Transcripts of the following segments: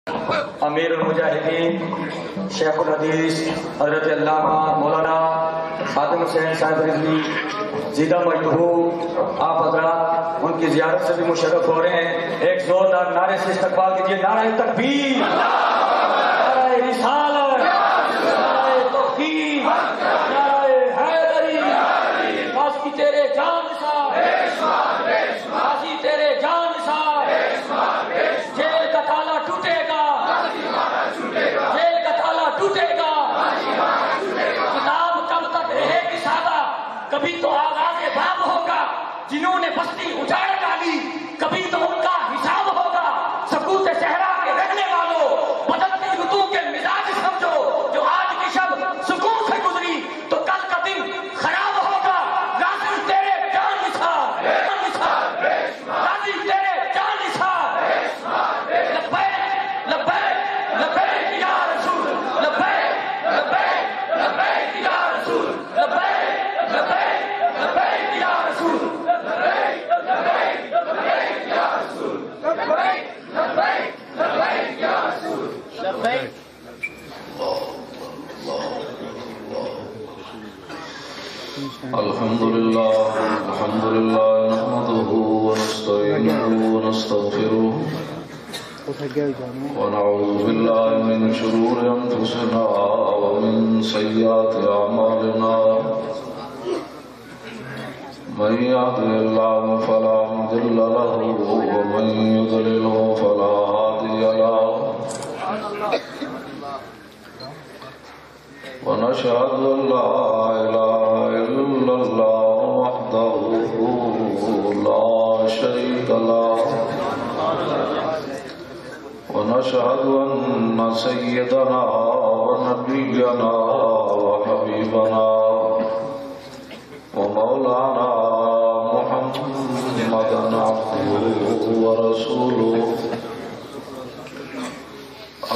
امیر المجاہدین شیخ الحدیث حضرت علامہ مولانا خادم حسین صاحب رضوی زیدہ مجدہو آپ حضرات ان کی زیارت سے بھی مشرف ہو رہے ہیں. ایک زوردار نعرے سے استقبال کیجیے. نعرہ تکبیر، نعرہ رسالت، نعرہ توحید، نعرہ حیدری. غازی تیرے جان نثار، غازی تیرے جان نثار. جیل کا تالا ٹوٹے گا، جیل کا تالا ٹوٹے گا. کتاب کب تک رہے گی سادہ، کبھی تو آغاز باب ہوگا. جنہوں نے بستی اجاڑ ڈالی کبھی تو ان کا حساب ہوگا. سکوت صحرا کے رہنے والوں، بدلتی رتو کے مزاج سمجھو. جو آج کی شب سکون سے گزری تو کل کا دن خراب ہوگا. غازی تیرے جان نثار، غازی تیرے جان نثار. لبیک لبیک لبیک یا رسول، لبیک لبیک لبیک یا رسول، لبیک لبیک لبیک یا رسول، لبیک لبیک لبیک یا رسول، لبیک لبیک لبیک یا رسول، لبیک. الحمد لله نحمده ونستعينه ونستغفره ونعوذ بالله من شرور أنفسنا ومن سيئات أعمالنا. من يهده الله فلا مضل له ومن يضلل فلا هادي له. ونشهد أن لا إله إلا الله وحده لا شريك له. ونشهد أن سيدنا ونبينا وحبيبنا ومولانا محمدا عبده ورسوله.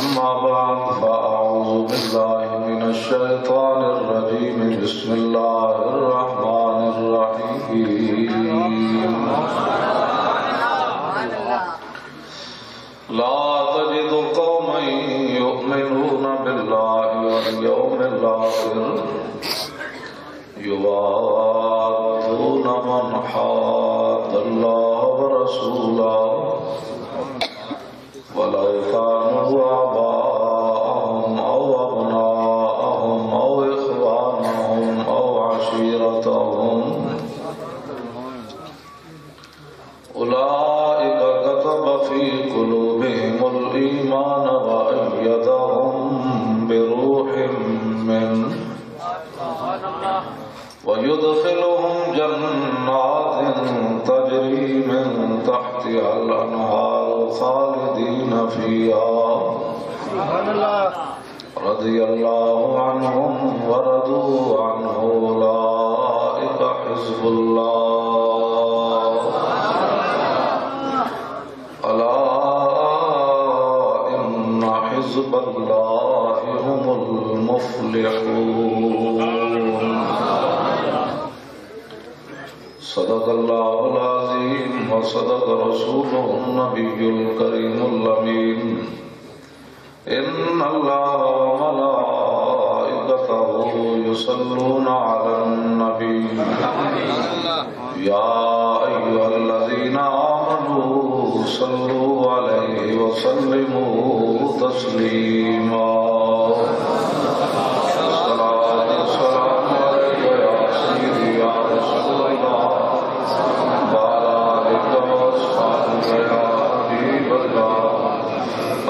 أما بعد فأعوذ بالله من الشيطان الرجيم. بسم الله الرحمن الرحيم. لا تجد قوما يؤمنون بالله واليوم الآخر يوادون من حاد الله ورسوله ولو كانوا آباءهم أو أبناءهم أو إخوانهم أو عشيرتهم أولئك كتب في قلوبهم الإيمان وأيدهم بروح منه ويدخلهم جنات تجري من تحتها الأنهار خالدين فيها رضي الله عنهم ورضوا عنه. أولئك حزب الله. ألا إن حزب الله هم المفلحون. صدق الله العظيم وصدق رسوله النبي الكريم الأمين. إن الله وملائكته يصلون على النبي يا أيها الذين آمنوا صلوا عليه وسلموا تسليما.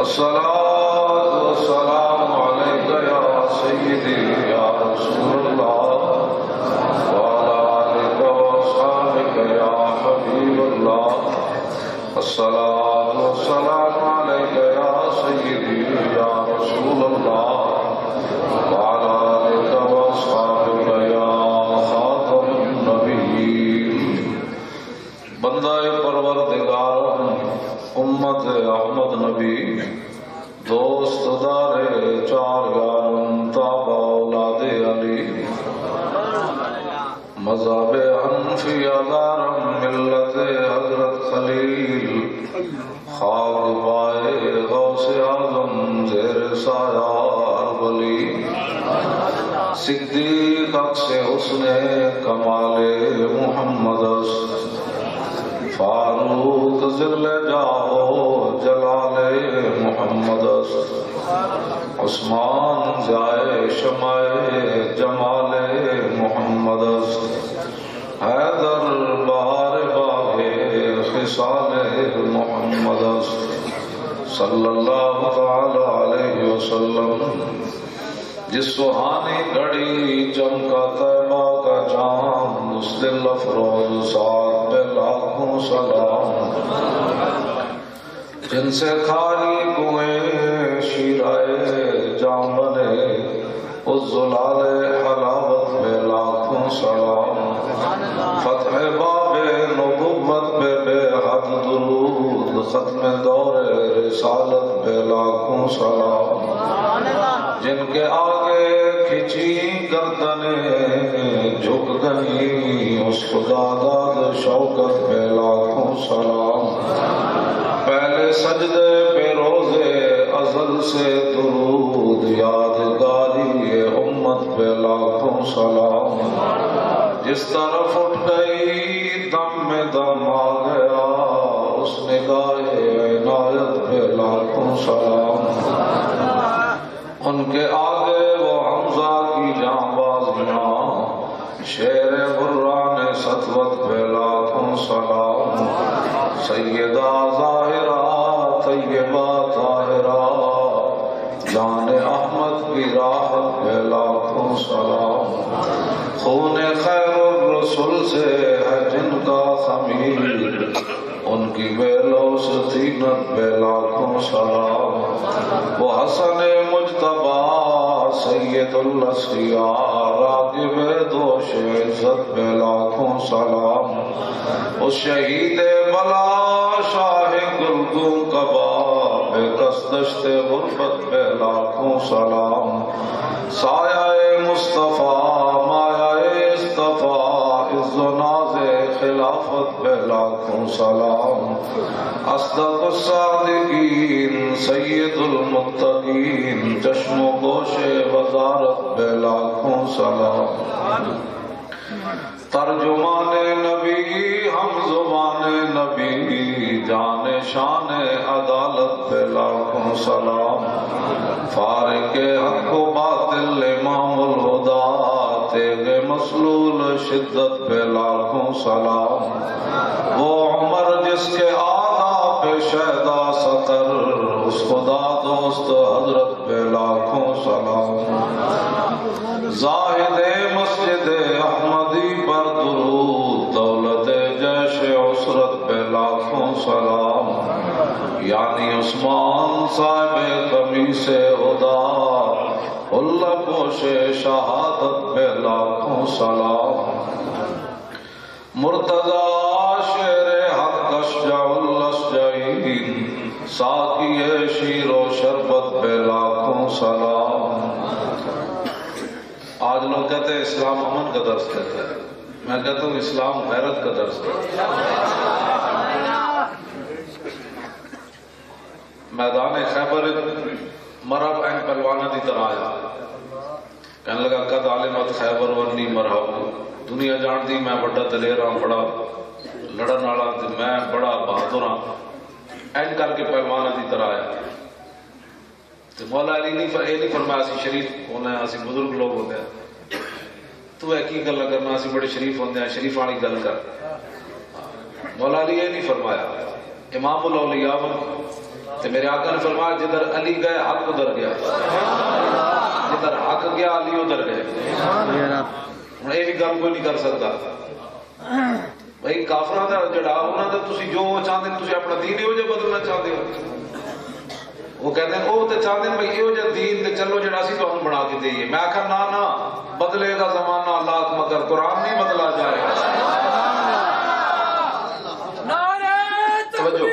الصلاة والسلام عليك يا سيدي يا رسول الله وعلى آلك وأصحابك يا حبيب الله. الصلاة والسلام عليك يا سيدي يا رسول الله وعلى آلك وأصحابك يا خاتم النبيين. بندہ پروردگار امت احمد نبی دوست دارے چار یارم تابع اولاد علی مذہب حنفی دارم ملت حضرت خلیل خاک بائے غوث غوث اعظم زیر سایہ ہر ولی صدیق عکس حسن کمال محمد فاروق ذل جاہ جلال محمد عثمان ضیاء شمع جمال محمد حیدر بہار باغ خصال محمد صلی اللہ تعالی علیہ وسلم جس سہانی گھڑی چمکا طیبہ کا چاند اس دل افروز ساتھ پہ لاکھوں سلام جن سے کھاری کنویں شیرائے جام بنے اس زلال حلاوت پہ لاکھوں سلام فتح باب نبوت پہ بے حد درود ختم دور رسالت پہ لاکھوں سلام جن کے آگے کھچی گردنیں جھک گئی اس خدا داد شوکت پہ لاکھوں سلام پہلے سجدے پہ روزے ازل سے درود یادگاری امت پہ لاکھوں سلام جس طرف اٹھ گئی دم میں دم آ گیا اس نگاہ عنایت پہ لاکھوں سلام ان کے آگے وہ حمزہ کی جانبازیاں شیر بران سطوت پہ لاکھوں سلام سیدہ ظاہرہ طیبہ طاہرہ جان احمد کی راحت پہ لاکھوں سلام خون خیر الرسول سے ہے جن کا خمیر ان کی بیلوس تینت پہ لاکھوں سلام وہ حسن مجتبی سید الاسیار راغب دوش عزت پہ لاکھوں سلام اس شہید بلا شاہ گلگوں کباب کسدشت غربت پہ لاکھوں سلام سایہ مصطفیٰ مایہ اصطفیٰ عز و ناز خلافت پہ لاکھوں سلام اصدق الصادقین سید المتقین چشم و گوش وزارت پہ لاکھوں سلام ترجمان نبی ہم زبان نبی جان شان عدالت پہ لاکھوں سلام فارق حق و باطل امام الہدا تیغ مسلول شدت پہ لاکھوں سلام وہ عمر جس کے آدھا پہ شہدا سطر اس خدا دوست حضرت پہ لاکھوں سلام زاہد مسجد احمدی پر درود دولت جیش عسرت پہ لاکھوں سلام یعنی عثمان صاحب قمیص ہدا اللہ پوش شہادت پہ لاکھوں سلام مرتضی شیر حق اشجع الاشجعین ساقی شیر و شربت پہ لاکھوں سلام آج لوگ کہتے ہیں اسلام امن کا درس دیتا ہے میں کہتا ہوں اسلام غیرت کا درس دیتا ہے میدان خیبر مرحب این پہلوانا دی طرح آیا کہنے لگا قد علمت خیبر ورنی مرحب دنیا جان دی میں بڑا دلیر ہاں بڑا لڑن والا میں بڑا بہادر ہاں این کر کے پہلوانا دی طرح آیا تو مولا علی نہیں فرمایا اسی شریف ہونا ہے اسی بزرگ لوگ ہوتے ہیں تو ہے کی گل کرنا اسی بڑے شریف ہوتے ہیں شریف والی گل کر مولا علی یہ نہیں فرمایا امام الاولیاء تو میرے آقا نے فرمایا جدھر علی گئے حق ادھر گیا جدھر حق گیا علی ادھر گئے ہوں یہ بھی گل کوئی نہیں کر سکتا بھائی کافراں دا جڑا انہاں دا تسی جو چاہتے ہیں تسی اپنا دین ہو جے بدلنا چاہتے ہو وہ کہتے ہیں وہ تے چاہتے ہیں بھائی یہ جو دین تے چلو جڑا سی تانوں بنا کے دئیے میں آکھا نا بدلے گا زمانہ لاکھ مگر قرآن نہیں بدلا جائے گا توجہ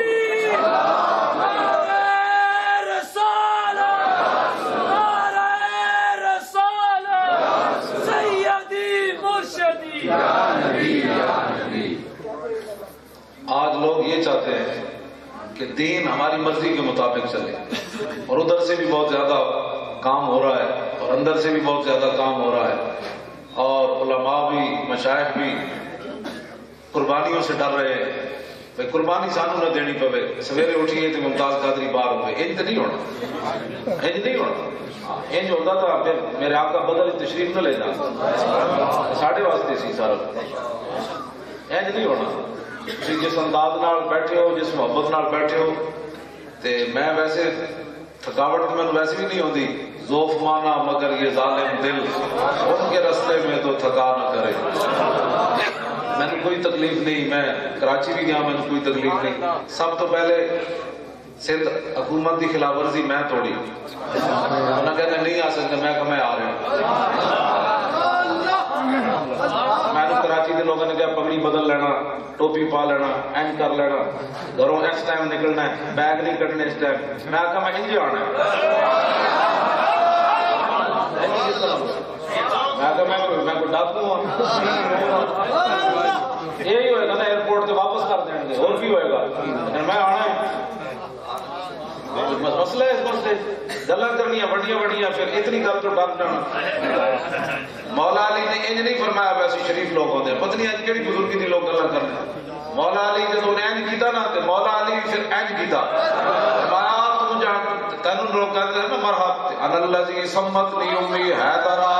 آج لوگ یہ چاہتے ہیں کہ دین ہماری مرضی کے مطابق چلے سے بھی بہت زیادہ کام ہو رہا ہے اور اندر سے بھی بہت زیادہ کام ہو رہا ہے، اور علماء بھی مشائخ بھی قربانیوں سے ڈر رہے ہیں بھائی قربانی سانو نہ دینی پوے، سویرے اٹھیے تو ممتاز قادری باہر ہوئے، انج تو نہیں ہونا، انج نہیں ہونا، انج ہوتا تھا پھر میرے آقا بدل تشریف نہ لے جانا ساڑھے واسطے سی سارا، انج نہیں ہونا۔ تسی جس انداز نال بیٹھے ہو، جس محبت نال بیٹھے ہو، تے میں ویسے تھکاوٹ تو میں ویسے بھی نہیں ہوتی، ذوف مانا مگر یہ ظالم دل ان کے رستے میں تو تھکا نہ کرے، میں نے کوئی تکلیف نہیں، میں کراچی بھی گیا میں نے کوئی تکلیف نہیں، سب تو پہلے سندھ حکومت کی خلاف ورزی میں توڑی، انہوں کہتے نہیں آ سکتے، میں کہ میں آ رہا ہوں، میں نے کراچی کے لوگوں نے کہا پگڑی بدل لینا، ٹوپی پا لینا، اینڈ کر لینا، گھروں اس ٹائم نکلنا ہے، بیگ نہیں کٹنے اس ٹائم، میں آخا میں انجے آنا ہے، میں کوئی ڈاکو ہوں، یہی ہوئے گا نا ایئرپورٹ سے واپس کر دیں گے، اور بھی ہوئے گا، لیکن میں آنا ہے، مسئلہ ہے اس مسئلے گلا کرنی وڈیاں وڈیاں، پھر اتنی گل تو ڈر جانا۔ مولا علی نے انج نہیں فرمایا ویسے شریف لوگ ہوتے ہیں، پتہ نہیں اج کہڑی بزرگی دی لوگ گلا کرنے، مولا علی جب انہیں اینج کیتا نا تے مولا علی پھر اینج کیتا، فرمایا تم جان تینوں لوگ کہتے ہیں مرحبا ان الذی سمتنی امی حیدرا،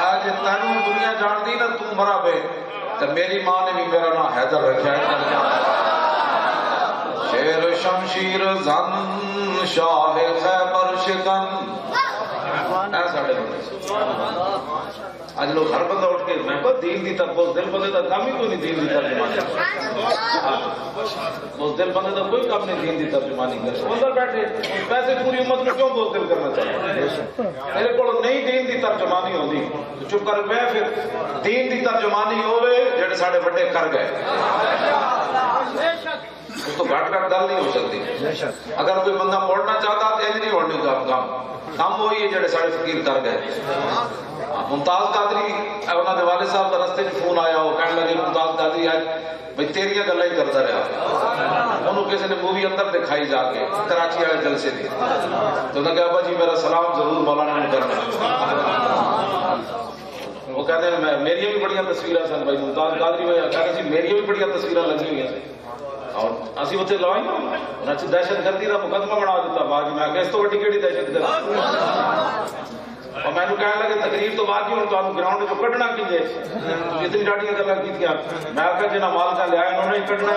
آج تینوں دنیا جان دی نا تو مرحبا، تے میری ماں نے بھی میرا نام حیدر رکھا ہے، شیر شمشیر زن شاہ خیبر شکن، ایسا آج لوگ ہر بندہ اٹھ کے میں کو دین دی طرف، اس دل بندے کا کام ہی کوئی نہیں دین دی ترجمانی، اس دل بندے کا کوئی کام نہیں دین دی ترجمانی کر، اندر بیٹھے ویسے پوری امت میں کیوں بوز دل کرنا چاہتا، میرے کو نہیں دین دی ترجمانی ہوتی چپ کر میں پھر دین دی ترجمانی ہوئے جڑے ساڑھے بڑے کر گئے، اس تو گھٹ گھٹ گل نہیں ہو سکتی، اگر کوئی بندہ پڑھنا چاہتا تو یہ نہیں ہونے کا کام وہی ہے جڑے ساڑھے فقیر کر گئے۔ ممتاز قادری انہوں نے والد صاحب کا رستے میں فون آیا، وہ کہنے لگے ممتاز قادری آج بھائی تیریاں گلا ہی کرتا رہا، انہوں کسی نے مووی اندر دکھائی جا کے کراچی والے جلسے دی، تو انہوں نے کہا ابا جی میرا سلام ضرور مولانا نے کرنا، وہ کہتے ہیں میری بھی بڑی تصویریں سن بھائی ممتاز قادری بھائی کہتے ہیں میری بھی بڑی تصویریں لگی ہوئی ہیں، اور اسی اتنے لوائی انہیں دہشت گردی کا مقدمہ بنا دیتا، بعد میں کہ اس تو وڈی کیڑی دہشت گردی، اور میں نے کہنے لگے تقریر تو بعد ہی ہوں تو گراؤنڈ کو کٹنا کیجیے، اتنی ڈاٹیاں گلا کی تھی، میں آخر جنہیں مال کا لیا انہوں نے ہی کٹنا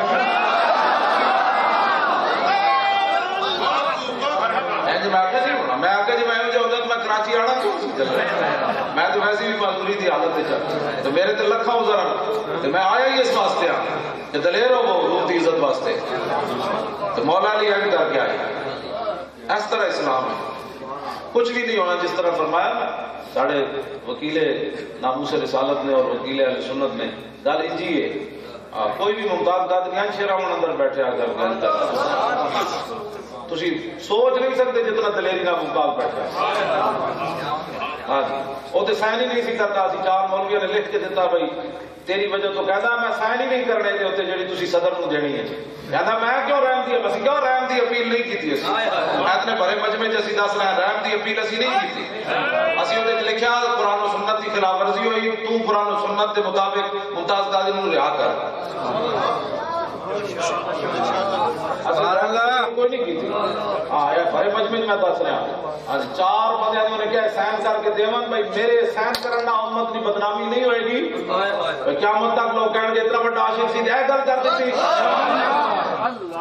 میں آخر نہیں ہونا، میں آخر جی میں ہوتا تو میں کراچی آنا کیوں، میں تو ویسے بھی معذوری تھی حالت تو میرے تو لکھا ہو ذرا، میں آیا ہی اس واسطے کہ دلیر ہو وہ روح کی عزت واسطے، تو مولا علی اینڈ کر کے آئے، اس طرح اسلام ہے، کچھ بھی نہیں ہونا جس طرح فرمایا نا ساڑھے وکیل ناموس رسالت نے اور وکیل اہل سنت نے گل انجی ہے، کوئی بھی ممتاز قادری شیراون اندر بیٹھے آ کر گل کر تسی سوچ نہیں سکتے جتنا دلیری نہ ممتاز بیٹھا، ہاں جی وہ تو سائن ہی نہیں سی کرتا، اسی 4 مولویوں نے لکھ کے دیتا بھائی تیری وجہ تو کہتا میں سائن ہی نہیں کرنے دے ہوتے جڑی تسی صدر کو دینی ہے، کہتا میں کیوں رحم دی، بس کیوں رحم دی اپیل نہیں کی تھی، اتنے بڑے مجمع جیسی دس رہے رحم دی اپیل اسی نہیں کی تھی، اسی وہ لکھیا قرآن و سنت کی خلاف ورزی ہوئی، تو قرآن و سنت کے مطابق ممتاز قادری کو رہا کر، کوئی نہیں کی تھی، بڑے مجمع میں دس رہا، 4 بندے نے کیا سائن کر کے دیون بھائی میرے سائن کرنا امت کی بدنامی نہیں ہوئے گی، قیامت تک لوگ کہیں گے اتنا بڑا عاشق سی اے گل کر دیتی،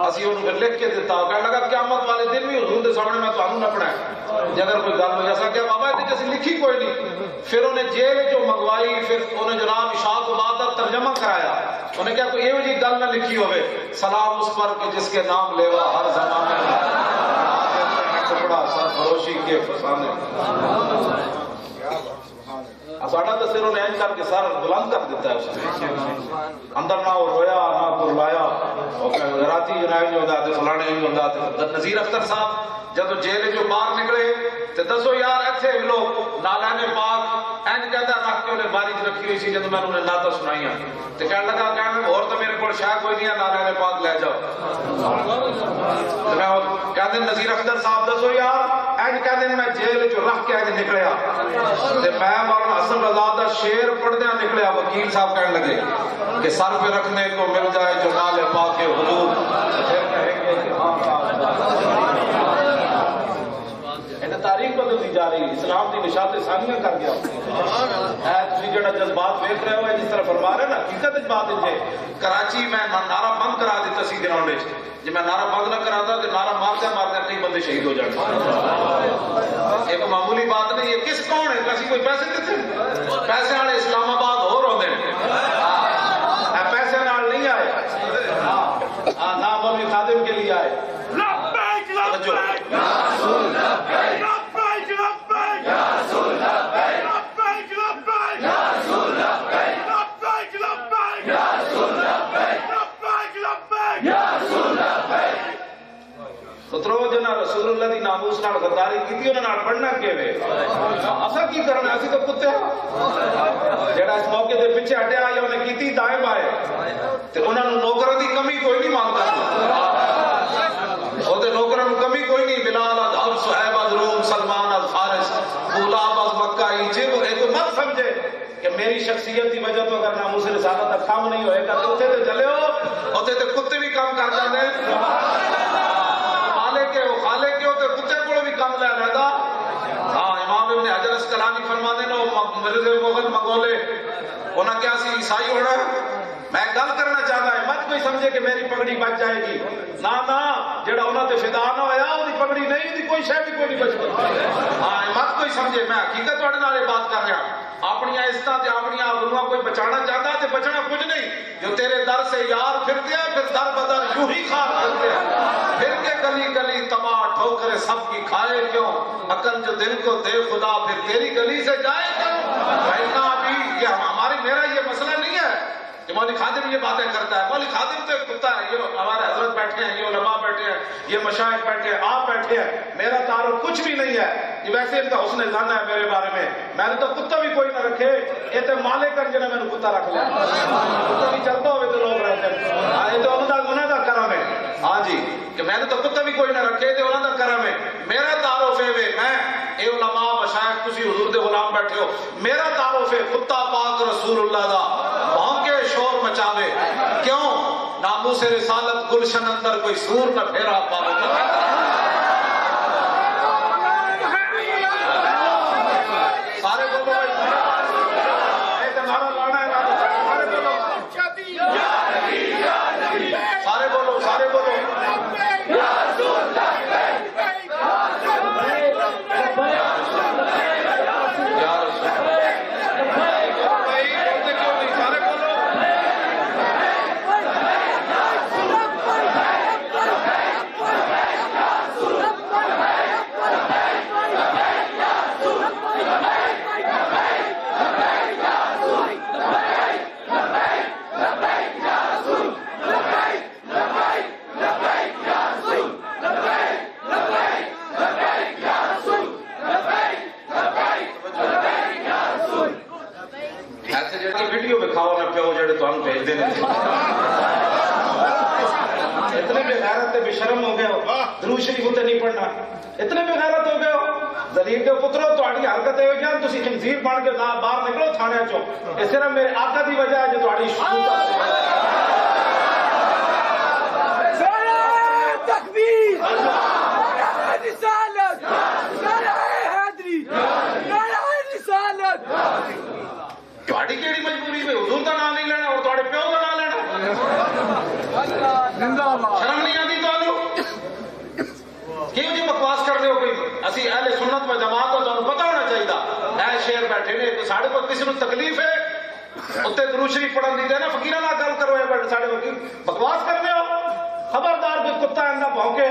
اسی انہوں نے لکھ کے دیتا، کہنے لگا قیامت والے دن بھی حضور دے سامنے میں تانوں نپنا ہے، اگر کوئی گل ہو جیسا کہ بابا یہ جیسی لکھی کوئی نہیں، پھر انہیں جیل جو منگوائی، پھر انہیں جناب اشاعت عبادت ترجمہ کرایا، انہیں کیا کوئی یہ جی گل نہ لکھی ہوئے، سلام اس پر کہ جس کے نام لیوا ہر زمانے میں ٹکڑا سرفروشی کے فسانے، ساڑھا تو سر انہیں کر کے سر بلند کر دیتا ہے، اس نے اندر نہ رویا نہ کرلایا، راتی جنائیں جو ہوتا ہے فلانے جو ہوتا ہے، نذیر اختر صاحب جب جیل جو باہر نکلے تو دسو یار ایتھے لوگ نالے پاک این کہتا رکھ کے انہیں باری رکھی ہوئی سی جب میں انہیں نعتیں سنائیاں تو کہنے لگا اور تو میرے کو شاید کوئی نہیں ہے نالے پاک لے جاؤ. تو میں کہتے ہیں نذیر اختر صاحب دسو یار این کہتے ہیں میں جیل جو رکھ کے این نکلیا تو میں مولانا حسن رضا دا شعر پڑھدیاں نکلیا. وکیل صاحب کہنے لگے کہ سر پہ رکھنے کو مل جائے جو نالے پاک حضور. تاریخ بدلتی جا رہی اسلام کی نشاط ثانیہ کر گیا ہے جڑا جذبات دیکھ رہے ہو جس طرح فرما رہے نا حقیقت بات ہے. کراچی میں نعرہ بند کرا دیتا سی گراؤنڈ جی میں نعرہ بند نہ کراتا تو نعرہ مارتے مارتے کئی بندے شہید ہو جاتے. ایک معمولی بات نہیں ہے. کس کون ہے کسی کوئی پیسے دیتے پیسے والے اسلام آباد ہو رہے ہیں پیسے نال نہیں آئے نہ مولوی خادم کے لیے آئے. رسول اللہ دی ناموس نال غداری کیتی انہاں نال پڑھنا کیویں اساں کی کرنا اسی تو کتے جڑا اس موقع دے پیچھے ہٹیا یا انہیں کیتی دائیں بائیں تے انہاں نوں نوکراں دی کمی کوئی نہیں مانگدا او تے نوکراں نوں کمی کوئی نہیں. بلال اب صہیب روم سلمان الفارس غلام از مکہ ایجب ایک مت سمجھے کہ میری شخصیت کی وجہ تو اگر ناموس رسالت کا کام نہیں ہوئے گا تو اتنے تے چلے ہو اتنے تے کتے بھی کام کر جاندے خالق کے ہوتے کتے کو بھی کم لے رہا. ہاں امام ابن حجر اسقلانی فرماتے ہیں مرد مغل مغولے انہاں کیا سی عیسائی ہونا. میں گل کرنا چاہتا ہے مت کوئی سمجھے کہ میری پگڑی بچ جائے گی نہ جڑا انہاں تے فدا نہ ہویا اودی پگڑی نہیں دی کوئی شے بھی کوئی نہیں بچ. ہاں مت کوئی سمجھے میں حقیقت تہاڈے نال بات کر رہا. اپنی عزتاں تے اپنی آبروؤں کوئی بچانا چاہتا تے بچنا کچھ نہیں. جو تیرے در سے یار پھرتے ہیں پھر در بدر یوں ہی خار کرتے ہیں پھر کے گلی گلی تباہ ٹھوکرے سب کی کھائے کیوں عقل جو دل کو دے خدا پھر تیری گلی سے جائے کیوں. ابھی یہ ہماری میرا یہ مسئلہ نہیں ہے کہ مولوی خادم یہ باتیں کرتا ہے. مولوی خادم تو ایک کتا ہے. یہ ہمارے حضرت بیٹھے ہیں یہ علماء بیٹھے ہیں یہ مشائخ بیٹھے ہیں آپ بیٹھے ہیں میرا تعارف کچھ بھی نہیں ہے. یہ ویسے ان کا حسن ظن ہے میرے بارے میں. میں نے تو کتا بھی کوئی نہ رکھے یہ تو مالک کر جنہیں میں نے کتا رکھ لیا. کتا بھی چلتا ہوئے تو لوگ رہتے ہیں یہ تو انہوں کا کرم ہے. ہاں جی کہ میں نے تو کتا بھی کوئی نہ رکھے تو انہوں کا کرم ہے. میرا تعارف ہے میں اے علماء مشائخ تسی حضور دے غلام بیٹھے ہو میرا تعارف ہے کتا پاک رسول اللہ دا بھونکے شور مچاوے کیوں ناموس رسالت گلشن اندر کوئی سور نہ پھیرا پاوے. سارے بولو سارے بولو سارے بولو اتنے بے غیرت بے شرم ہو گئے ہو درود شریف تے نہیں پڑھنا اتنے بے غیرت ہو گئے ہو ذلیل کے پترو تہاڈی حرکت ہے جان تسی خنزیر بن کے باہر نکلو تھانے چوں اس طرح میرے آقا دی وجہ ہے جو تہاڈی تکبیر رسالت حیدری رسالت تہاڈی کیڑی مجبوری ہے حضور دا نام نہیں لینا اور تہاڈے پیو دا نام لینا شرم نہیں آتی کیوں جی بکواس کر رہے ہو کوئی اسی اہل سنت و جماعت کو تمہیں پتہ ہونا چاہیے اے شیر بیٹھے نے تو ساڑھے کو کسی کو تکلیف ہے اتنے درود شریف پڑھن دیتے نا فقیرہ نہ گل کرو ہے ساڑھے کو بکواس کر رہے ہو خبردار کوئی کتا ہے نہ بھونکے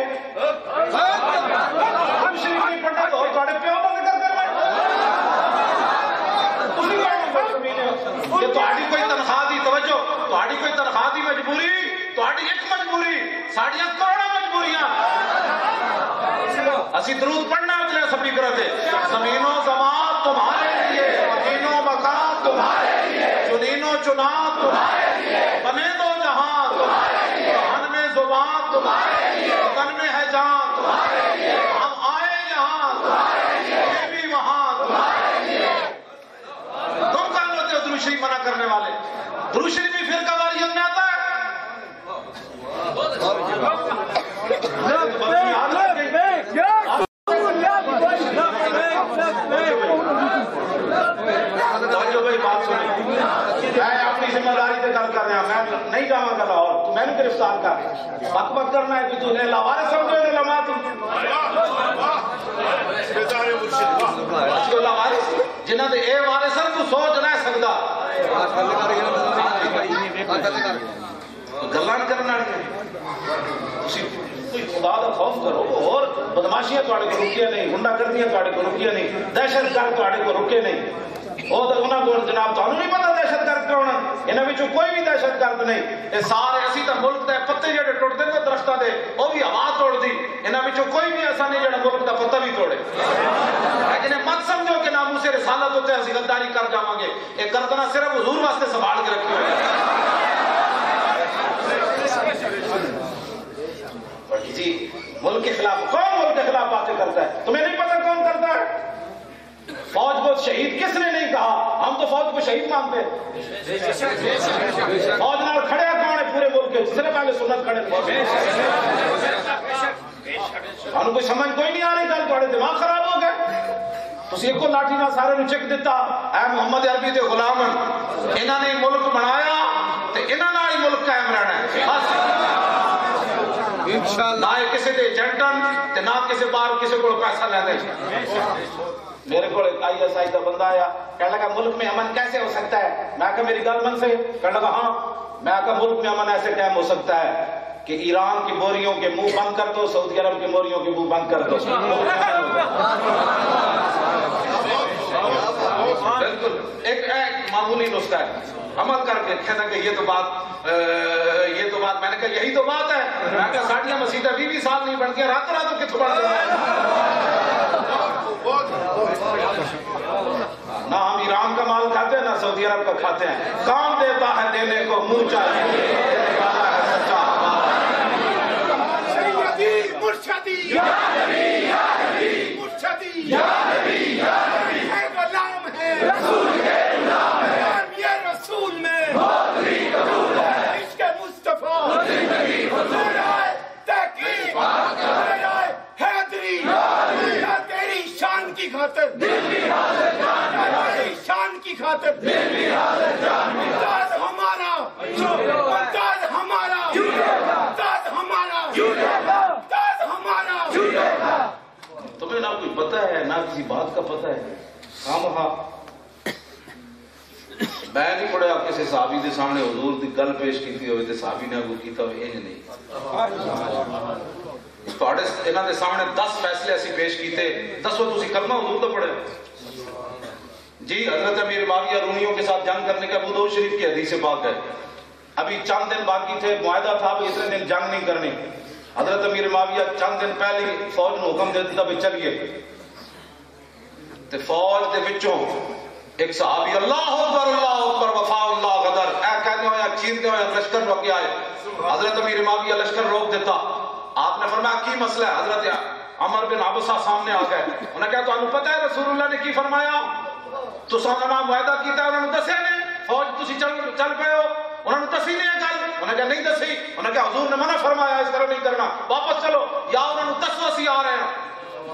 ہم شریف نہیں پڑھنا تو تھوڑے پیو بند کر کر یہ تہاڈی کوئی تنخواہ دی توجہ تہاڈی کوئی تنخواہ دی مجبوری تہاڈی ایک مجبوری ساڑیاں کروڑاں مجبوریاں اسی درود پڑھنا اگلے سپیکر تھے زمین و زمان تمہارے لیے زمین و مکان تمہارے لیے چنین و چنان تمہارے لیے بنے دو جہاں تمہارے لیے ہن میں زبان تمہارے لیے تن میں ہے جان تمہارے لیے ہم آئے یہاں تمہارے لیے یہ بھی وہاں تمہارے لیے تم کون ہوتے ہو درود شریف منع کرنے والے درود شریف بھی فرقہ واریت میں آتا ہے نہیں جاؤں گا لاہور تو میں نے گرفتار کر بک بک کرنا ہے کہ تو نے لاوارے سمجھو نے لما تم لاوارے جنہ دے اے وارے سن تو سوچ نہ سکدا گلان کرنا ہے کوئی خدا دا خوف کرو اور بدماشیاں تواڈے کو رکیاں نہیں گنڈا گردیاں تواڈے کو رکیاں نہیں دہشت گرد تواڈے کو رکے نہیں وہ تو انہاں کو جناب تانوں نہیں پتہ دہشت گرد کون انہاں وچوں کوئی بھی دہشت گرد نہیں اے سارے اسی تے ملک دے پتے جڑے ٹوٹدے نے درختاں دے او بھی ہوا توڑ دی انہاں وچوں کوئی بھی ایسا نہیں جڑا ملک دا پتہ بھی توڑے لیکن مت سمجھو کہ ناموس رسالت ہوتے اسی غداری کر جاواں گے اے گردناں صرف حضور واسطے سنبھال کے رکھی ہوئی جی ملک کے خلاف کون ملک کے خلاف باتیں کرتا ہے تمہیں نہیں پتہ کون کرتا ہے فوج کو شہید کس نے نہیں کہا ہم تو فوج کو شہید مانتے فوج نال کھڑے کون ہے پورے ملک کے جس نے پہلے سنت کھڑے ہم کوئی سمجھ کوئی نہیں آ رہی گل تھوڑے دماغ خراب ہو گئے تسی ایک کو لاٹھی نال سارے نو چک دیتا اے محمد عربی دے غلامن انہاں نے ملک بنایا تے انہاں نال ہی ملک قائم رہنا ہے بس نہ کسی دے ایجنٹن تے نہ کسی باہر کسی کو پیسہ لینے میرے کو آئی ایس آئی کا بندہ آیا کہنے لگا ملک میں امن کیسے ہو سکتا ہے میں کہا میری گل من سے کہنے لگا ہاں میں کہا ملک میں امن ایسے قائم ہو سکتا ہے کہ ایران کی بوریوں کے منہ بند کر دو سعودی عرب کی بوریوں کے منہ بند کر دو بالکل ایک معمولی نسخہ ہے عمل کر کے کہنا کہ یہ تو بات میں نے کہا یہی تو بات ہے میں کہا ساڑھیاں مسیدہ 20 سال نہیں بن گیا راتوں راتوں کتوں بڑھ گیا نہ ہم ایران کا مال کھاتے ہیں نہ سعودی عرب کا کھاتے ہیں کام دیتا ہے دینے کو منہ چاہیے مرشدی یا نبی یا نبی مرشدی یا نبی یا نبی ہے غلام ہے رسول کے غلام ہے یہ رسول میں بہتری قبول ہے عشق مصطفیٰ زندگی حضور ہے تحقیق حیدری یا تیری شان کی خاطر دل بھی حاضر جان تیری شان کی خاطر دل بھی حاضر جان ممتاز ہمارا ممتاز ہمارا ممتاز ہمارا ممتاز ہمارا تمہیں نہ کوئی پتہ ہے نہ کسی بات کا پتہ ہے ہاں میں نہیں پڑھا کسی صحابی دے سامنے حضور دی گل پیش کیتی ہوئے تے صحابی نے کوئی کیتا ہوئے انج نہیں تواڈے انہاں دے سامنے 10 فیصلے ایسی پیش کیتے دسو تسی کلمہ حضور دا پڑھے جی حضرت امیر معاویہ رومیوں کے ساتھ جنگ کرنے کا ابو داؤد شریف کی حدیث پاک ہے ابھی چند دن باقی تھے معاہدہ تھا اب اتنے دن جنگ نہیں کرنی حضرت امیر معاویہ چند دن پہلے فوج نے حکم دے دیتا بھی چلیے تے فوج دے وچوں ایک صحابی اللہ اکبر وفا اللہ غدر اے کہنے ہویا چیرتے ہویا لشکر روک کے آئے حضرت امیر معاویہ لشکر روک دیتا آپ نے فرمایا کی مسئلہ ہے حضرت عمر بن عبسہ سامنے آ گئے انہوں نے کہا تو انہوں پتہ ہے رسول اللہ نے کی فرمایا تو سامنا معاہدہ کیتا ہے انہوں نے دسے نے فوج تسی چل پئے ہو انہوں نے دسی نہیں ہے گل انہوں نے کہا نہیں دسی انہوں نے کہا حضور نے منع فرمایا اس طرح نہیں کرنا واپس چلو یا انہوں نے دسو اسی آ رہے ہیں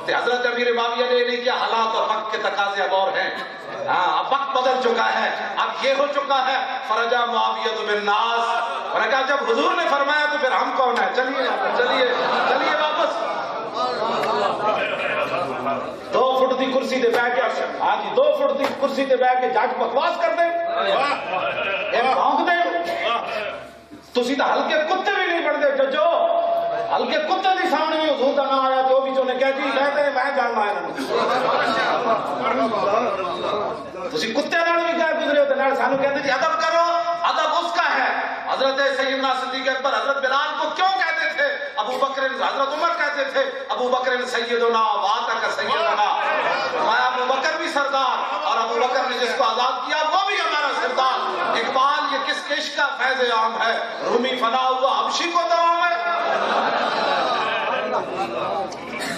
تے حضرت امیر معاویہ نے نہیں کیا حالات اور وقت کے تقاضے اب اور ہیں اب وقت بدل چکا ہے اب یہ ہو چکا ہے فرجا معاویہ بن ناس انہوں نے کہا جب حضور نے فرمایا تو پھر ہم کون ہیں چلیے واپس 2 فٹ دی کرسی تے بیٹھ کے ہاں جی 2 فٹ دی کرسی تے بیٹھ کے جج بکواس کر دے بھونک دے تسی تو ہلکے کتے بھی نہیں بڑھتے ججو ہلکے کتے دی سامنے بھی حضور دا نہ آیا تو بھی جو نے کہہ جی میں جاننا ہے تسی کتے نال بھی کہہ گزرے ہو تے نال سانو کہندے جی ادب کرو ادب اس کا ہے. حضرت سیدنا صدیق اکبر حضرت بلال کو کیوں کہتے تھے ابو بکر؟ حضرت عمر کہتے تھے ابو بکر سیدنا وآتاک سیدنا. ابو بکر بھی سردار اور ابو بکر نے جس کو آزاد کیا وہ بھی ہمارا سردار. اقبال یہ کس عشق کا فیض عام ہے؟ رومی فنا ہوا حبشی کو دوام ہے.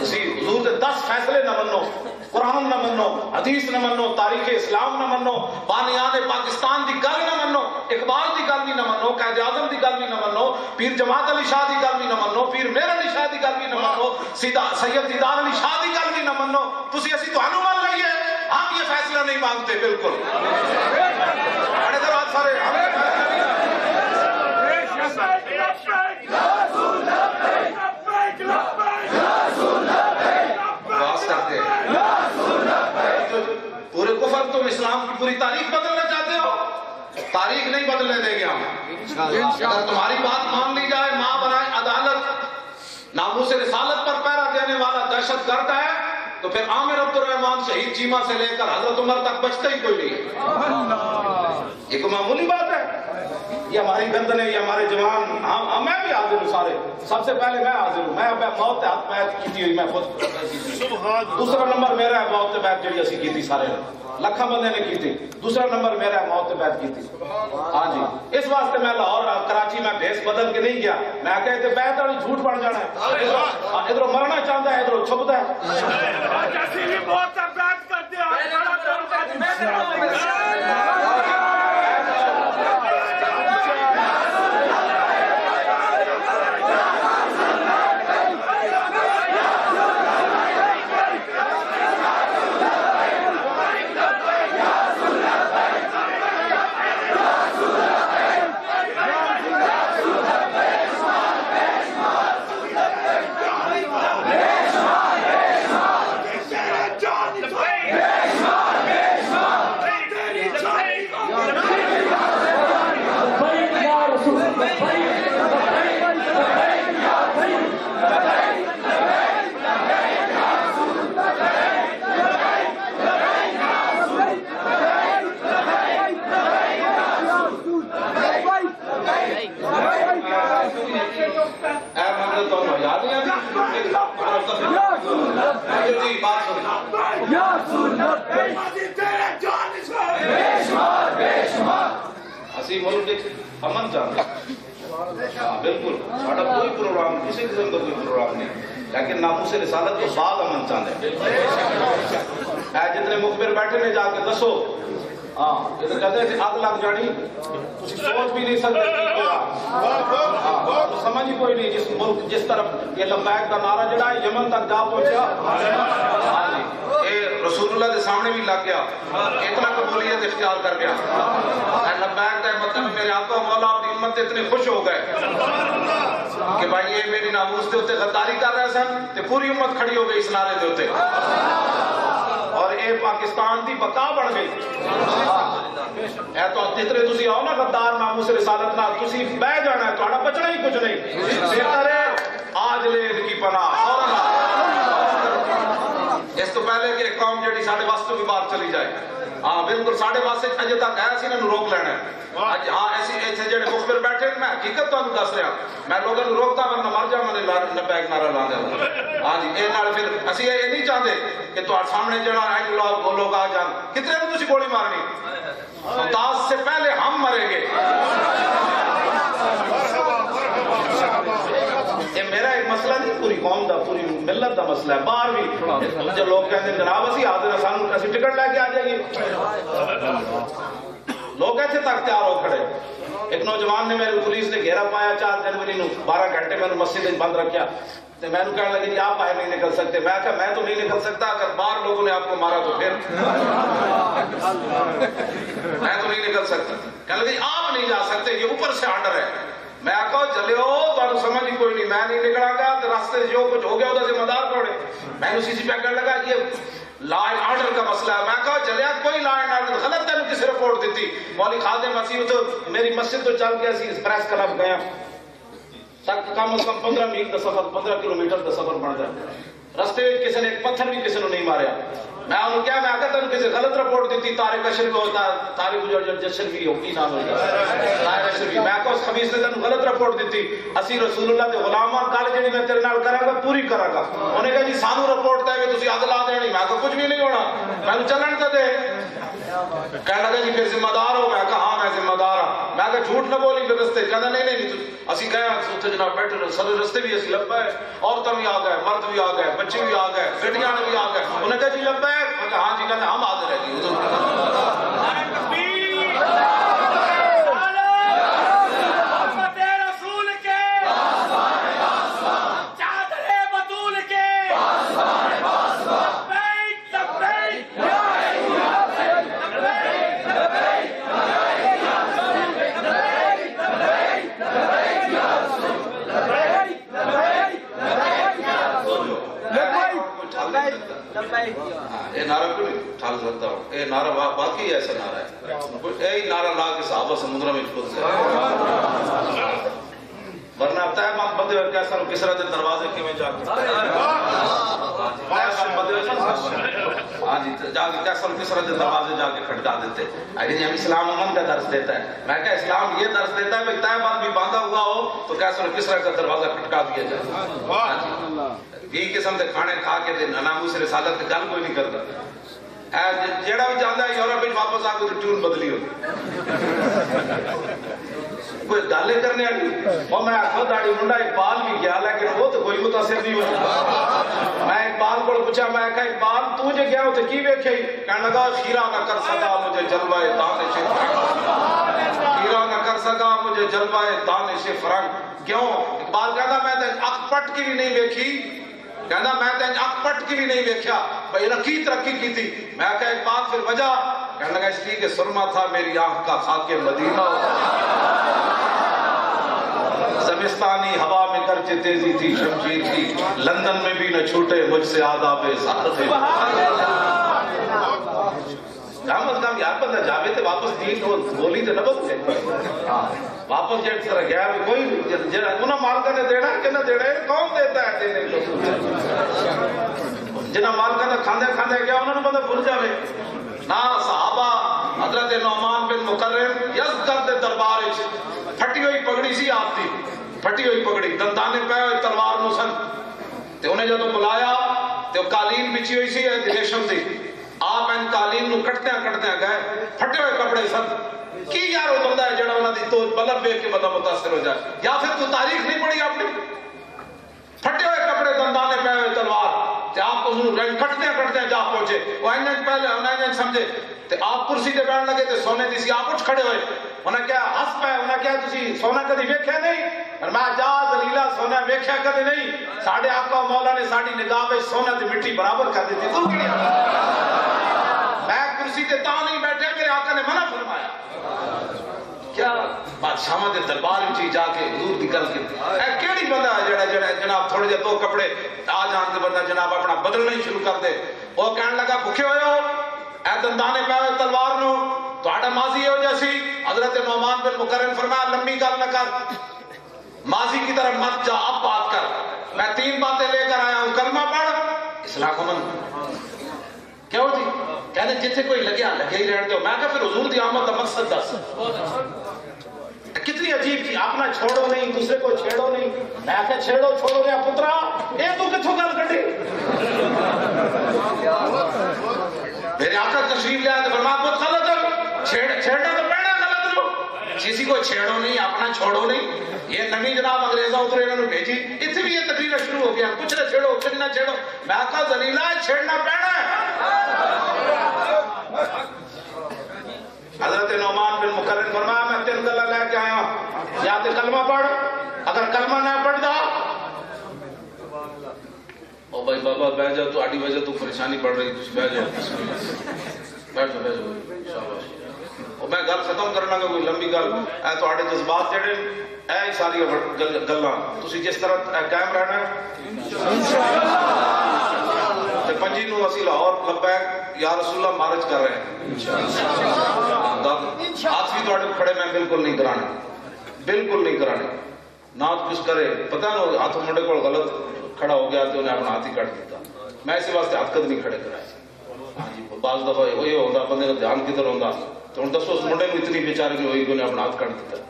حضور دے 10 فیصلے نہ منو، قرآن نہ منو، حدیث نہ منو، تاریخ اسلام نہ منو، بانیان پاکستان دی گل نہ منو، اقبال دی گل بھی نہ منو، قائد اعظم دی گل بھی نہ منو، پیر جماعت علی شاہ دی گل بھی نہ منو، پیر میر علی شاہ دی گل بھی نہ منو، سید دیدار علی شاہ دی گل بھی نہ منو. تسی اسی تہانوں مان لئیے، ہم یہ فیصلہ نہیں مانگتے. بالکل بڑے دیر بعد سارے پورے کفر تم اسلام کی پوری تاریخ بدلنا چاہتے ہو؟ تاریخ نہیں بدلنے دیں گے ہم. اگر تمہاری بات مان لی جائے، ماں بنائے عدالت ناموس رسالت پر پہرا دینے والا دہشت گرد ہے، تو پھر عامر عبد الرحمان شہید چیمہ سے لے کر حضرت عمر تک بچتا ہی کوئی نہیں ہے. یہ کوئی معمولی بات ہے؟ یہ ہماری گردن ہے، یہ ہمارے جوان. میں بھی حاضر ہوں. سارے سب سے پہلے میں حاضر ہوں. میں موت ہاتھ بیعت کی ہوئی، میں خود. دوسرا نمبر میرا ہے موت بیعت جڑی اسی کی تھی سارے لکھاں بندے نے کی تھی. دوسرا نمبر میرا ہے موت بیعت کی تھی. ہاں جی، اس واسطے میں لاہور کراچی میں بھیس بدل کے نہیں گیا. میں کہتے بیعت والی جھوٹ بن جانا ہے. ادھر مرنا چاہتا ہے، ادھر چھپتا ہے. امن چاہتے ہیں. بالکل ساڑھا کوئی پروگرام کسی قسم کا کوئی پروگرام نہیں، لیکن ناموس رسالت کو بعد امن چاہتے ہیں. جتنے مخبر بیٹھے نے جا کے دسو. ہاں یہ تو کہتے ہیں آگ لگ جانی، کچھ سوچ بھی نہیں سکتے. سمجھ ہی کوئی نہیں جس ملک جس طرف یہ لبیک کا نعرہ جڑا ہے یمن تک جا پہنچا. رسول اللہ کے سامنے بھی لگ گیا، اتنا قبولیت اختیار کر گیا. لبیک کا مطلب میرے آقا مولا اپنی امت سے اتنے خوش ہو گئے کہ بھائی یہ میری ناموس کے اتنے غداری کر رہے سن تے پوری امت کھڑی ہو گئی اس نعرے کے اتنے، اور اے پاکستان دی بقا بڑھ گئی. اے تو جتنے تسی آؤ نا غدار ناموس رسالت نال تسی بہ جانا ہے، تہاڈا بچنا ہی کچھ نہیں. بہتر ہے آج لے ان کی پناہ. اس تو پہلے کہ ایک قوم جڑی ساڑھے واسطے بھی باہر چلی جائے. ہاں بالکل ساڑھے واسطے اجے تک ہے سی انہوں روک لینا ہے. ہاں ایسے جڑے مخبر بیٹھے میں حقیقت تو دس رہا، میں لوگوں کو روکتا ورنہ مر جا میں لبیک نعرہ لا دیا. ہاں جی یہ نال پھر اسی یہ نہیں چاہتے کہ تہاڈے سامنے جڑا ہے لوگ آ جان. کتنے کو تسی گولی مارنی؟ 10 سے پہلے ہم مریں گے. یہ میرا ایک مسئلہ نہیں، پوری قوم دا پوری ملت دا مسئلہ ہے. باہر بھی جو لوگ کہتے ہیں جناب اسی حاضر ہیں سانو اسی ٹکٹ لے کے آ جائیے، لوگ ایتھے تک تیار ہو کھڑے. ایک نوجوان نے میرے پولیس نے گھیرا پایا 4 جنوری نو 12 گھنٹے میں مسجد بند رکھا تو میں نے کہنے لگی جی آپ باہر نہیں نکل سکتے. میں کہا میں تو نہیں نکل سکتا، اگر باہر لوگوں نے آپ کو مارا تو پھر میں تو نہیں نکل سکتا. کہنے لگی آپ نہیں جا سکتے، یہ اوپر سے آرڈر ہے. میں آکھا چلے ہو تو سمجھ ہی کوئی نہیں، میں نہیں نکلا گا تو راستے جو کچھ ہو گیا ادھر ذمہ دار کوڑے. میں نے اسی پہ کہنے لگا یہ لا اینڈ آرڈر کا مسئلہ ہے. میں کہا چلے کوئی لا اینڈ آرڈر غلط ہے کسی رپورٹ دیتی. مولوی خادم مسیح تو میری مسجد تو چل کے اسی پریس کلب گیا تک کم از کم 15 میل کا سفر 15 کلومیٹر کا سفر بن جائے رستے کسی نے ایک پتھر بھی کسی نے نہیں ماریا میں انہوں کیا میں آگا تھا کسی غلط رپورٹ دیتی طارق اشرف ہوتا طارق جشن بھی ہوگی نام ہوگا طارق اشرف بھی میں کو اس خمیس نے تنہوں غلط رپورٹ دیتی اسی رسول اللہ دے غلامہ کال جڑی میں تیرے نال کرا گا پوری کرا گا انہوں نے کہا جی سانو رپورٹ دے تسی عدل آ دینی میں کو کچھ بھی نہیں ہونا میں نے چلن تے دے کہنے لگا جی پھر ذمہ دار ہو میں کہا ہاں میں ذمہ دار ہوں میں کہا جھوٹ نہ بولی پھر رستے کہنا نہیں اسی گئے اتنے جناب بیٹھے سارے رستے بھی اسی لبا ہے عورتیں بھی آ گئے مرد بھی آ گئے بچے بھی آ گئے گڈیاں بھی آ گئے انہوں نے کہا جی لبا ہے میں کہا ہاں جی کہتے ہم حاضر ہیں جی اے نعرہ کو نہیں ٹھال سکتا ہوں اے نعرہ باقی ایسا نعرہ ہے اے نعرہ لا کے صحابہ سمندرہ میں چھوڑ سے ورنہ اب تائے ماں بدے ہوئے کیسا کسرہ دے دروازے کی میں جا کے ہاں جی جا کے کیسا کسرہ دے دروازے جا کے کھٹکا دیتے اگر جی ہم اسلام امن کا درس دیتا ہے میں کہا اسلام یہ درس دیتا ہے کہ تائے بات بھی باندھا ہوا ہو تو کیسا کسرہ کا دروازہ کھٹکا دیا جائے یہ قسم دے کھانے کھا کے دے ناموس رسالت گل کوئی نہیں کرتا جیڑا بھی جاندا ہے یورپ وچ واپس آ کے ٹیون بدلی ہو کوئی گالے کرنے والی اور میں خود داڑھی منڈا اقبال بھی گیا لیکن وہ تو کوئی متاثر نہیں ہوا میں اقبال کو پوچھا میں کہا اقبال تو جو گیا تے کی ویکھے کہنے لگا خیرہ نہ کر سکا مجھے جلوہ دانش خیرہ نہ کر سکا مجھے جلوہ دانش فرنگ کیوں اقبال کہتا میں تے اکھ پٹ کی بھی نہیں ویکھی کہنا میں تے اکھ پٹ کی بھی نہیں ویکھیا بھئی رکی ترقی کی تھی میں کہا ایک بات پھر وجہ کہنے لگا اس لیے کہ سرما تھا میری آنکھ کا خاک مدینہ زمستانی ہوا میں گرج تیزی تھی شمشیر کی لندن میں بھی نہ چھوٹے مجھ سے آداب سہر تھے کام از کام یار بندہ جاوے تھے واپس دین کو بولی تھے نبت تھے واپس جیٹ طرح گیا بھی کوئی انہاں مالکہ نے دینا کہ نہ دینا ہے کون دیتا ہے دینے کو جنہاں مالکہ نے کھاندے گیا انہوں نے بندہ بھول جاوے نا صحابہ حضرت نعمان بن مکرم یزدر دے دربار پھٹی ہوئی پگڑی سی آپ تھی پھٹی ہوئی پگڑی دندانے پہ ہوئے تلوار موسن تے انہیں جب بلایا تے وہ قالین بچی ہوئی سی ریشم تھی آپ ان قالین نو کٹتے ہیں گئے پھٹے ہوئے کپڑے سب کی یار وہ بندہ ہے جڑا انہاں دی تو بلب دیکھ کے بندہ متاثر ہو جائے یا پھر تو تاریخ نہیں پڑھی آپ نے پھٹے ہوئے کپڑے دندانے پہ ہوئے تلوار تے آپ کو کٹتے ہیں جا پہنچے وہ انہیں پہلے انہیں سمجھے تے آپ کرسی تے بیٹھ لگے تے سونے دی سی آپ اٹھ کھڑے ہوئے انہیں کیا ہس پہ انہیں کیا تسی سونا کدی ویکھیا نہیں اور میں جا دلیلہ سونا ویکھیا کدی نہیں ساڑھے آقا مولا نے ساڑھی نگاہ میں سونا تے مٹی برابر کر دیتی تو کیا میں کرسی تے تا نہیں بیٹھے میرے آقا نے منع فرمایا کیا بادشاہ دے دربار میں جا کے حضور دی گل کی اے کیڑی بندہ ہے جڑا جناب تھوڑے جے تو کپڑے آ جان تے بندہ جناب اپنا بدلنا ہی شروع کر دے وہ کہنے لگا بھوکے ہوئے ہو اے دندانے پہ ہوئے تلوار نو تہاڈا ماضی ہو جیسی حضرت نعمان بن مکرم فرمایا لمبی گل نہ کر ماضی کی طرف مت جا اب بات کر میں 3 باتیں لے کر آیا ہوں کلمہ پڑھ اسلام امن کیوں جی کہنے جتھے کوئی لگے ہی رہن دو میں کہا پھر حضور دی آمد دا مقصد دس کتنی عجیب تھی اپنا چھوڑو نہیں دوسرے کو چھیڑو نہیں میں کہا چھیڑو چھوڑو گیا پترا اے تو کتھوں گل کٹی میرے آقا تشریف لے آئے تو فرمایا بہت غلط ہے چھیڑنا تو پہنا غلط لو کسی کو چھیڑو نہیں اپنا چھوڑو نہیں یہ نمی جناب انگریزہ اترے انہوں نے بھیجی اتنے بھی یہ تقریر شروع ہو گیا کچھ نہ چھیڑو کچھ نہ چھیڑو میں کہا ذلیلہ چھیڑنا پہنا ہے حضرت نعمان بن مکرم فرمایا میں 3 گلا لے کے آیا یا تے کلمہ پڑھ اگر کلمہ نہ پڑھ دا او بھائی بابا بیٹھ جاؤ تو آڑی وجہ تو پریشانی پڑ رہی تھی بیٹھ جاؤ شاباش اور میں گل ختم کرنا کہ کوئی لمبی گل اے تو آڑے جذبات جڑے اے ساری گلاں تسی جس طرح قائم رہنا تے پنجی نو اسی لاہور لبیک یا رسول اللہ مارج کر رہے ہیں ہاتھ بھی تواڈے کھڑے میں بالکل نہیں کرانے نات کچھ کرے پتہ نہ ہاتھ منڈے کو غلط کھڑا ہو گیا تو انہیں اپنا ہاتھ ہی کٹ دیتا. میں اسی واسطے ہاتھ کد نہیں کھڑے کرائے. ہاں جی باز دفعہ وہی ہوتا بندے کا دھیان کدھر ہوتا تو ہوں دسو اس منڈے کو اتنی بیچارے نہیں ہوئی کہ انہیں اپنا ہاتھ کٹ دیتا.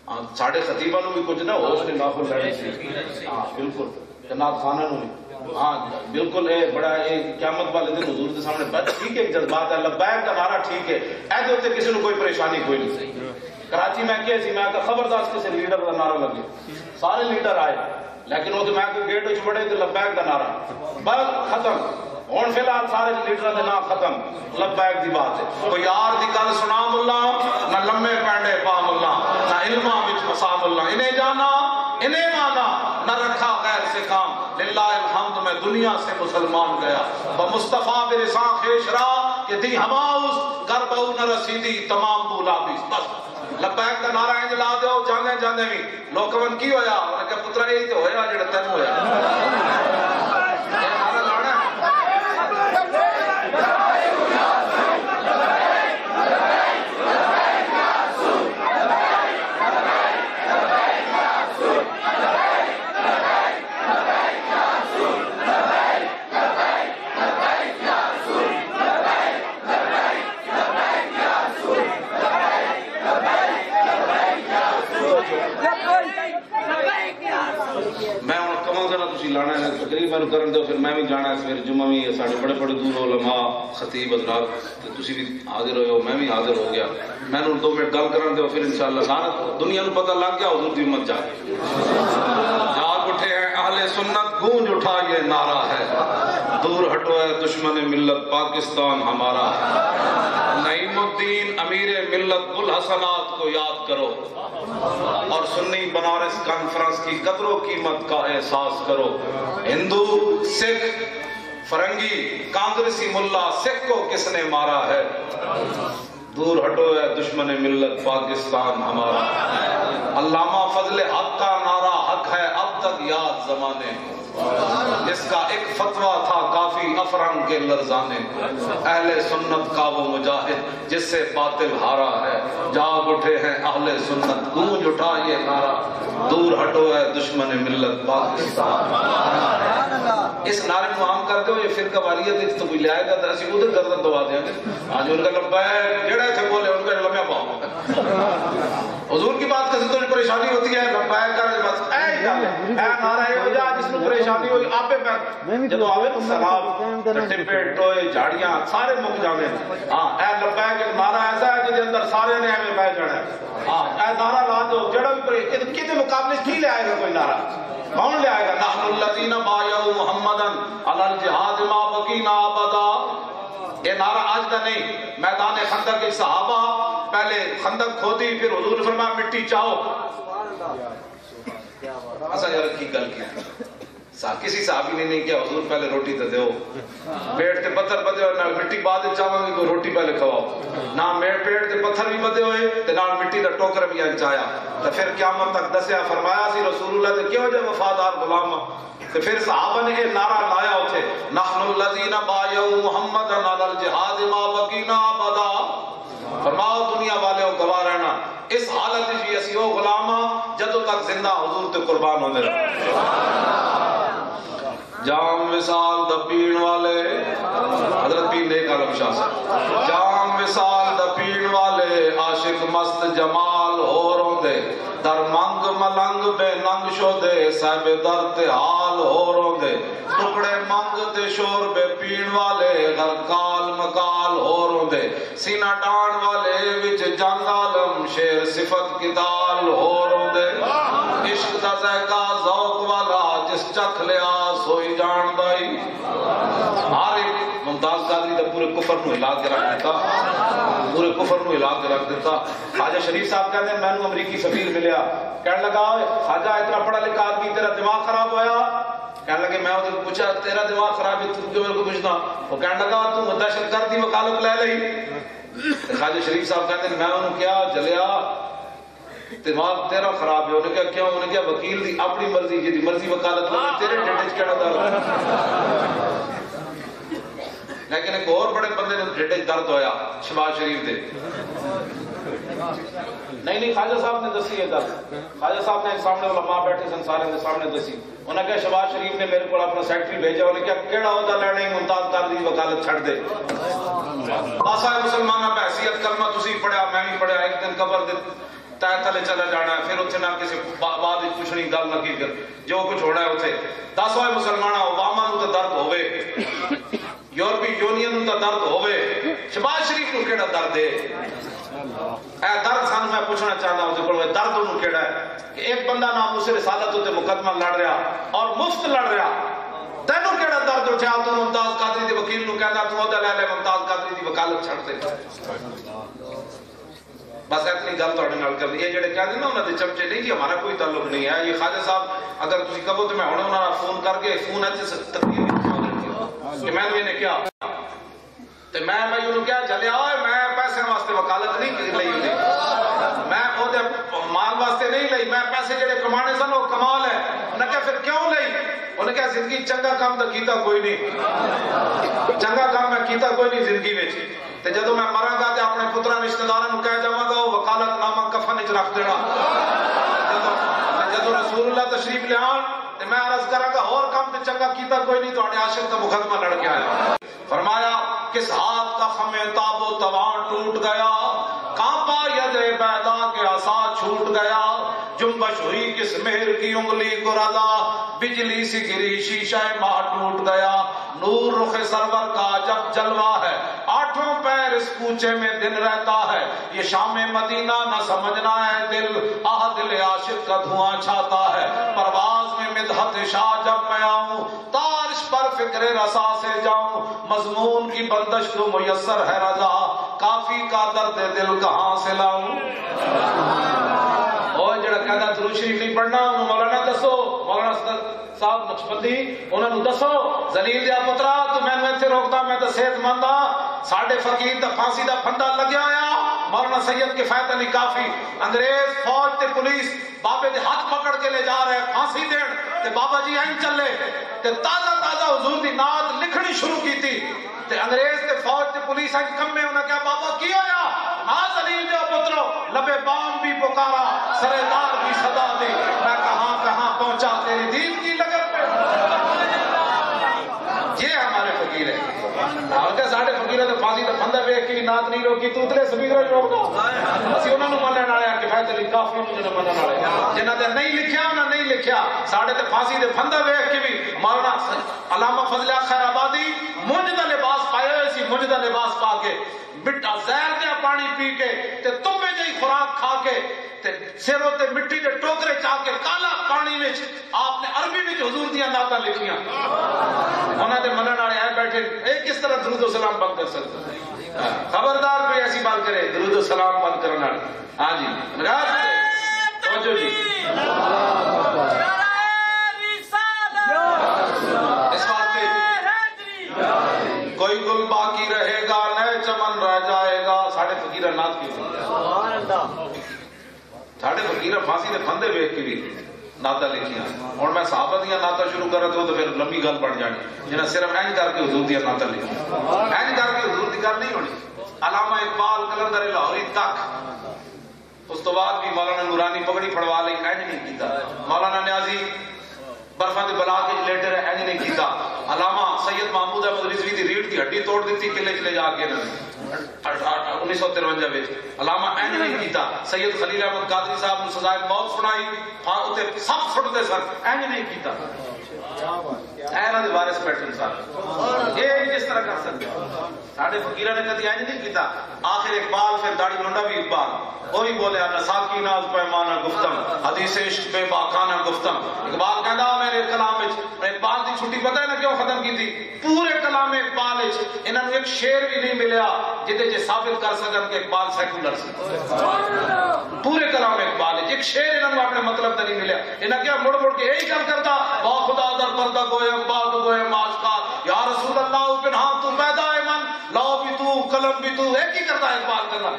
ہاں ساڑھے خطیبہ نو بھی کچھ نہ ہو اس نے نافل لڑی سی. ہاں بالکل جناب خانہ نو بھی. ہاں بالکل بڑا قیامت والے دن حضور کے سامنے بس ٹھیک ہے جذبات ہے لبیک کا نعرہ ٹھیک ہے ایسے ہوتے کسی نے کوئی پریشانی کوئی نہیں. کراچی میں کیا سی میں خبردار کسی لیڈر کا نعرہ لگے سارے لیڈر آئے لیکن وہ تو میں کوئی گیٹ وچ بڑے تو لبیک کا نعرہ بس ختم. ہوں فی الحال سارے لیڈر کے نام ختم لبیک دی بات ہے. کوئی یار دی گل سنا ملا نہ لمے پینڈے پا ملا نہ علماں وچ مسا ملا انہیں جانا انہیں مانا نہ رکھا غیر سے کام. للہ الحمد میں دنیا سے مسلمان گیا بمصطفیٰ برساں خیشرا کہ دی ہماؤس گربہو نہ رسیدی تمام بولا بھی. بس لبیک کا نعرہ انج لا دیو جانے جانے بھی لوکون کی ہویا انہیں کہ پترہ یہی تو ہویا جڑا تین ہویا. تقریب میں کرن دو پھر میں بھی جانا ہے پھر جمعہ بھی ساڑھے بڑے بڑے دور علماء خطیب حضرات تسی بھی حاضر ہوئے ہو میں بھی حاضر ہو گیا. میں نے 2 منٹ گل کرن دو پھر انشاءاللہ لعنت دنیا کو پتہ لگ گیا حضور دی امت جائے. جاگ اٹھے ہیں اہل سنت گونج اٹھا یہ نعرہ ہے دور ہٹو ہے دشمن ملت پاکستان ہمارا ہے. نعیم الدین امیر ملت گلحسنات کو یاد کرو اور سنی بنارس کانفرنس کی قدر و قیمت کا احساس کرو. ہندو سکھ فرنگی کانگریسی ملا سکھ کو کس نے مارا ہے دور ہٹو ہے دشمن ملت پاکستان ہمارا. علامہ فضل حق کا نعرہ حق ہے اب تک یاد زمانے جس کا ایک فتویٰ تھا کافی افرنگ کے لرزانے اہل سنت کا وہ مجاہد جس سے باطل ہارا ہے. جاگ اٹھے ہیں اہل سنت گونج اٹھا یہ نعرہ دور ہٹو ہے دشمن ملت پاکستان. اس نعرے کو عام کر دو یہ فرقہ واریت تو کوئی لے آئے گا تو اسی ادھر گردن دبا دیں گے. آج ان کا لبیک جڑے تھے بولے ان کا لمحہ پاؤں حضور کی بات کرتے تو پریشانی ہوتی ہے لبیک کر بس اے نعرہ ہو جا جس کو پریشانی ہوئی آپے پہ جب آوے تو سراب ٹپے ٹوئے جھاڑیاں سارے مک جانے. ہاں اے لبیک ایک نعرہ ایسا ہے کہ اندر سارے نے ہمیں بہ جانا ہے. ہاں اے نعرہ لا دو جڑا بھی کتے مقابلے کی لے آئے گا کوئی نعرہ کون لے آئے گا. نحن الذین بایعوا محمدا علی الجہاد ما بقینا ابدا. یہ نعرہ آج کا نہیں میدان خندق کے صحابہ پہلے خندق کھودی پھر حضور نے فرمایا مٹی چاہو. ایسا یا رکھی گل کی کسی صحابی نے نہیں کیا حضور پہلے روٹی تو دیو پیٹ تے پتھر بدے ہوئے نال مٹی بعد چاہوں گی تو روٹی پہلے کھواؤ نہ پیٹ تے پتھر بھی بدے ہوئے تے نال مٹی دا ٹوکر بھی انچایا. تو پھر قیامت تک دسیا فرمایا سی رسول اللہ تے کیوں جے وفادار غلام. تو پھر صحابہ نے یہ نعرہ لایا ہوتے نحن الذین بایعوا محمدا علی الجہاد ما بقینا ابدا. فرماؤ دنیا والے ہو گواہ رہنا اس حالت جی اسی ہو غلامہ جدوں تک زندہ حضور تے قربان ہونے رہے. جام وصال دا پین والے حضرت پیر نیک عالم شاہ صاحب جام وصال دا پین والے عاشق مست جمال ہو روندے در منگ ملنگ بے ننگ شو دے صاحب در تے حال ہو روندے ٹکڑے منگ تے شور بے پین والے غر کال مکال ہو روندے سینہ ڈان والے وچ جنگ عالم شیر صفت کتال ہو روندے عشق دا ذائقہ ذوق والا جس چکھ لیا سوئی جان دائی. ہر ایک ممتاز قادری دا پورے کفر نو ہلا کے رکھ دیتا پورے کفر نو ہلا کے رکھ دیتا. خواجہ شریف صاحب کہتے ہیں میں نے امریکی سفیر ملیا کہنے لگا خواجہ اتنا پڑھا لکھا آدمی تیرا دماغ خراب ہویا. کہنے لگے میں اسے پوچھا تیرا دماغ خراب ہے تو کیوں میرے کو پوچھنا. وہ کہنے لگا تو دہشت گردی وکالت لے لئی. خواجہ شریف صاحب کہتے ہیں میں انہوں کیا جلیا دماغ تیرا خراب ہے. انہیں کیا کیوں انہیں کیا وکیل دی اپنی مرضی جی دی مرضی وکالت لے تیرے ڈھٹے چ کہنا درد. لیکن ایک اور بڑے بندے نے ڈھٹے درد ہویا شہباز شریف دے نہیں خواجہ صاحب نے دسی ہے گل. خواجہ صاحب نے سامنے علماء بیٹھے سن سارے دے سامنے دسی. انہاں کہا شہباز شریف نے میرے کو اپنا سیکرٹری بھیجا. انہوں نے کہا کیڑا عہدہ لینا ہی ممتاز قادری دی وکالت چھڑ دے. آسائے مسلمانہ پہ حیثیت کلمہ تسی پڑھیا میں بھی پڑھیا. ایک دن قبر دے تائے تھلے چلا جانا ہے. پھر اتنے نہ کسی بعد کچھ نہیں گل نہ کی کر جو کچھ ہونا ہے اتنے. دس ہوئے مسلمانہ اوباما نو تو درد ہوئے, یورپی یونین نو تو درد ہوئے, شہباز شریف نو کیڑا درد ہے؟ اے درد سانو میں پوچھنا چاہتا ہوں کہ درد انہوں کیڑا ہے کہ ایک بندہ ناموس رسالت ہوتے مقدمہ لڑ رہا اور مفت لڑ رہا. تینوں کیڑا درد اٹھا تو ممتاز قادری دی وکیل نو کہنا تو عہدہ لے لے ممتاز قادری دی وکالت چھڑ دے. بس اتنی گل تھوڑے نال کر دی. یہ جڑے کہہ دیں نا انہاں دے چمچے نہیں, ہمارا کوئی تعلق نہیں ہے. یہ خواجہ صاحب اگر تسی کہو تو میں ہن انہاں فون کر کے فون اچ تقریر کہ میں نے کیا تے میں انہوں کیا چلیا میں پیسے واسطے وکالت نہیں لئی ہوئی, میں او دے مال واسطے نہیں لئی, میں پیسے جڑے کمانے سن وہ کما لے. انہاں کہا پھر کیوں لئی؟ انہاں کہا زندگی چنگا کام تو کیتا کوئی نہیں, چنگا کام میں کیتا کوئی نہیں زندگی وچ. تے جدوں میں مراں گا تے اپنے پتراں رشتہ داراں نوں کہہ جاواں گا وکالت نامہ کفن وچ رکھ دینا. جدوں رسول اللہ تشریف لے آن تے میں عرض کراں گا اور کام تے چنگا کیتا کوئی نہیں, تہاڈے عاشق کا مقدمہ لڑ کے آیا. فرمایا کس ہاتھ کا خم تاب و توان ٹوٹ گیا, کانپا ید بیدا کے عصا چھوٹ گیا, جنبش ہوئی کس مہر کی انگلی کو رضا, بجلی سی گری شیشہ ماہ ٹوٹ گیا, نور رخ سرور کا جب جلوہ ہے, آٹھوں پیر اس کوچے میں دن رہتا ہے, یہ شام مدینہ نہ سمجھنا ہے دل, آہ دل عاشق کا دھواں چھاتا ہے, پرواز میں مدحت شاہ جب میں آؤں, تارش پر فکر رسا سے جاؤں, مضمون کی بندش تو میسر ہے رضا, کافی کا درد دل کہاں سے لاؤں. اور جڑا کہتا درود شریف نہیں پڑھنا انہوں مولانا دسو, مولانا صاحب نقشبندی انہوں نے دسو ذلیل دیا پترا تو میں نے ایتھے روکتا, میں تو صحت مند ہاں, ساڈے فقیر دا پھانسی دا پھندا لگیا آیا. مولانا سید کفایت علی کافی انگریز فوج تے پولیس بابے دے ہاتھ پکڑ کے لے جا رہے پھانسی دین تے بابا جی این چلے تے تازہ تازہ حضور دی نعت لکھنی شروع کی تھی تے انگریز تے فوج تے پولیس این کم میں انہاں کہا بابا کی ہویا؟ ہاں ذلیل دیا پترو لبے بام بھی پکارا سرے دار بھی صدا دی, میں کہاں کہاں پہنچا تیری دین کی لگن پہ. یہ ہمارے فقیر ہیں. اور کہ ساڑھے فقیرہ دے پھانسی دے پھندہ بیک کی نات نہیں روکی تو اتلے سبیرہ روک دو. اسی انہوں نے منع نہ لیا کفایت علی کافی مجھے منع نہ لیا, جنہاں دے نہیں لکھیا انہاں نہیں لکھیا. ساڑھے دے پھانسی دے پھندہ بیک کی بھی مولانا علامہ فضل خیر آبادی منجدہ لباس پائے ہوئے سی, منجدہ لباس پا کے مٹا زہر دیا پانی پی کے تے تمہیں جائی خوراک کھا کے تے سیروں تے مٹی دے ٹوکرے چاہ کے کالا پانی وچ آپ نے عربی وچ حضور دیاں نعتاں لکھیاں. انہاں دے منن والے آئے بیٹھے ایک کس طرح درود و سلام بند کر سکتے؟ خبردار کوئی ایسی بات کرے درود و سلام بند کرنا. ہاں جی راز توجہ جی. اس واسطے کوئی گل باقی رہے گا نئے چمن رہ جائے گا. ساڑھے فقیرہ نات کی ساڑھے فقیرہ پھانسی دے پھندے بیک کی بھی نعتاں لکھیاں. اور میں صحابہ دیاں نعتاں شروع کر رہا تو پھر لمبی گل بڑھ جانی, جنہیں صرف این کر کے حضور دیاں نعتاں لکھیاں, این کر کے حضور دی گل نہیں ہونی. علامہ اقبال کلندر لاہوری تک اس تو بعد بھی مولانا نورانی پگڑی پھڑوا لئی این نہیں کیتا, مولانا نیازی برفاں دے بلا کے لیٹر ہے این نہیں کیتا, علامہ سید محمود احمد رضوی دی ریڑھ دی ہڈی توڑ دیتی قلعے چلے جا کے 1953 وچ, علامہ این نہیں کیتا. سید خلیل احمد قادری صاحب نے سزائے موت سنائی تے سب سٹدے سن, این نہیں کیتا. اینا دے وارث بیٹھے سن, یہ کس طرح کر سکتے ساڈے فقیرہ نے کدی این نہیں کیتا. آخر اقبال پھر داڑھی لونڈا بھی اقبال وہی بولے نساکی ناز پیمانہ گفتم حدیث عشق بے باکانہ گفتم. اقبال کہندا میرے کلام وچ, اقبال دی چھٹی پتہ ہے نا کیوں ختم کی تھی؟ پورے کلام اقبال وچ انہاں نوں ایک شعر بھی نہیں ملیا جتے جے ثابت کر سکن کہ اقبال سیکولر سی. پورے کلام اقبال وچ ایک شعر انہاں نوں اپنے مطلب تے نہیں ملیا. انہاں کیا مڑ مڑ کے یہی گل کردا با خدا در پردہ گوئے اقبال گوئے ماشکار یا رسول اللہ پنہاں تو پیدا ہے من لاؤ بھی تو قلم بھی تو, ایک ہی کرتا ہے اقبال کرنا.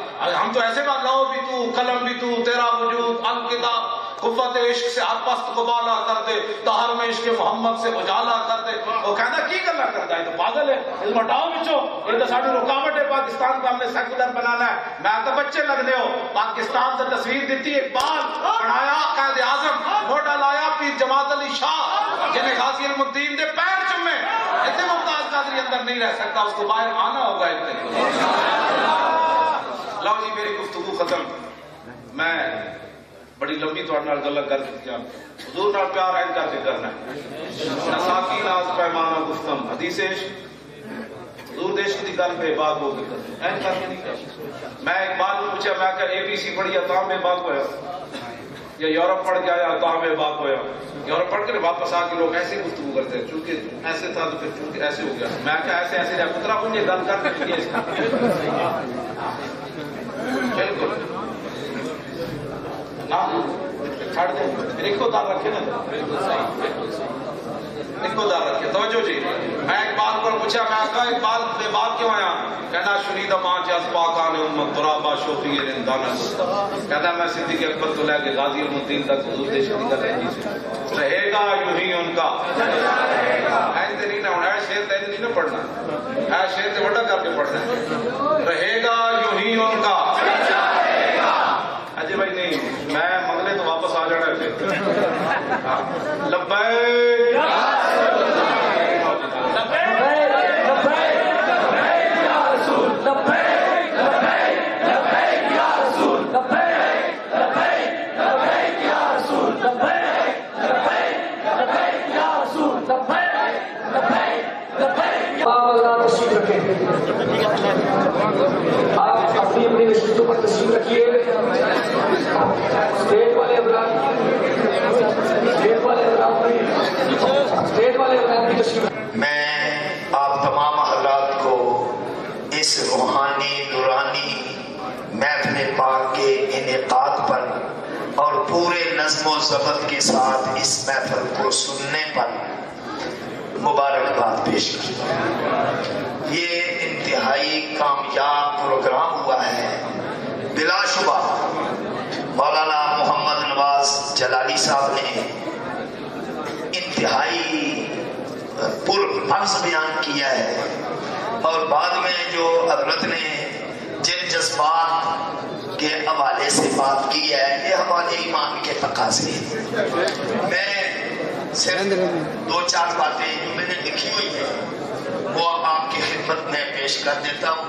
ہم تو ایسے بات لاؤ بھی تو قلم بھی تو تیرا وجود الکتاب قوت عشق سے ہر پست کو بالا کر دے, طہر میں عشق محمد سے اجالا کر دے. وہ کہنا کی کرنا کرتا ہے تو پاگل ہے اس میں ہٹاؤ بچو یہ تو ساری رکاوٹ ہے پاکستان کو ہم نے سیکولر بنانا ہے میں تو بچے لگنے ہو پاکستان سے تصویر دیتی اقبال بڑھایا قائد اعظم موٹا لایا پیر جماعت علی شاہ جنہیں غازی المدین دے پیر چومے اتنے ممتاز قادری اندر نہیں رہ سکتا اس کو باہر آنا ہوگا اتنے لو جی میری گفتگو ختم میں بڑی لمبی تھوڑے گل کر دیا حضور نال پیار عین کر کے کرنا ہے نساکی ناز پیمانہ گفتم حدیث حضور دیش کی گل بے باک ہو گئی عین کر کے نہیں کر میں ایک بات پوچھا میں کہ اے بی سی پڑھی تاں بے باک ہویا یا یورپ پڑھ کے آیا تاں بے باک ہویا یورپ پڑھ کے واپس آ کے لوگ ایسے گفتگو کرتے ہیں چونکہ ایسے تھا تو پھر چونکہ ایسے ہو گیا میں کہ ایسے ایسے جا پترا مجھے گل کر کے اس کا بالکل چھڑ دیں ایک کو دار رکھے نا ایک کو دار رکھے توجہ جی میں اقبال کو پوچھا میں کہا اقبال بے باک کیوں آیا کہنا شنیدہ ماں جاز پاکان امت ترابا شوفی رندانہ کہتا میں صدیق اکبر تو لے کے غازی المدین تک حضور دیش کی کا رہی سے رہے گا یوں ہی ان کا ایسے نہیں نہ ہونا ہے شیر تیز نہیں نہ پڑھنا ہے شیر سے بڑا کر کے پڑھنا رہے گا یوں ہی ان کا اجے بھائی نہیں میں منگلے تو واپس آ جانا ہے پھر لبیک آپ اپنی اپنی نشستوں پر تشریف رکھیے اسٹیج والے حضرات کی تشریف میں آپ تمام حضرات کو اس روحانی نورانی محفل پاک کے انعقاد پر اور پورے نظم و ضبط کے ساتھ اس محفل کو سننے پر مبارکباد پیش کرتا ہوں۔ یہ انتہائی کامیاب پروگرام ہوا ہے بلا شبہ مولانا محمد نواز جلالی صاحب نے انتہائی پرمغز بیان کیا ہے اور بعد میں جو حضرت نے جن جذبات کے حوالے سے بات کی ہے یہ حوالے ایمان کے تقاضے ہیں۔ میں صرف دو چار باتیں جو میں نے لکھی ہوئی ہیں وہ آپ کی خدمت میں پیش کر دیتا ہوں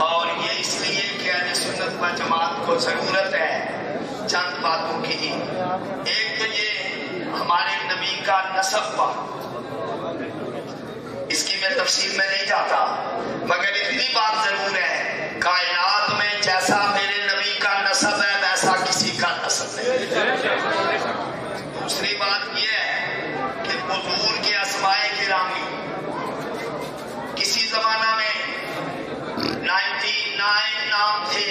اور یہ اس لیے کہ اہل سنت و جماعت کو ضرورت ہے چند باتوں کی۔ ایک تو یہ ہمارے نبی کا نسب پا اس کی میں تفصیل میں نہیں جاتا مگر اتنی بات ضرور ہے کائنات میں جیسا میرے نبی کا نسب ہے ویسا کسی کا نسب نہیں۔ دوسری بات یہ ہے کہ حضور کے اسماء گرامی کسی زمانہ میں 99 نام تھے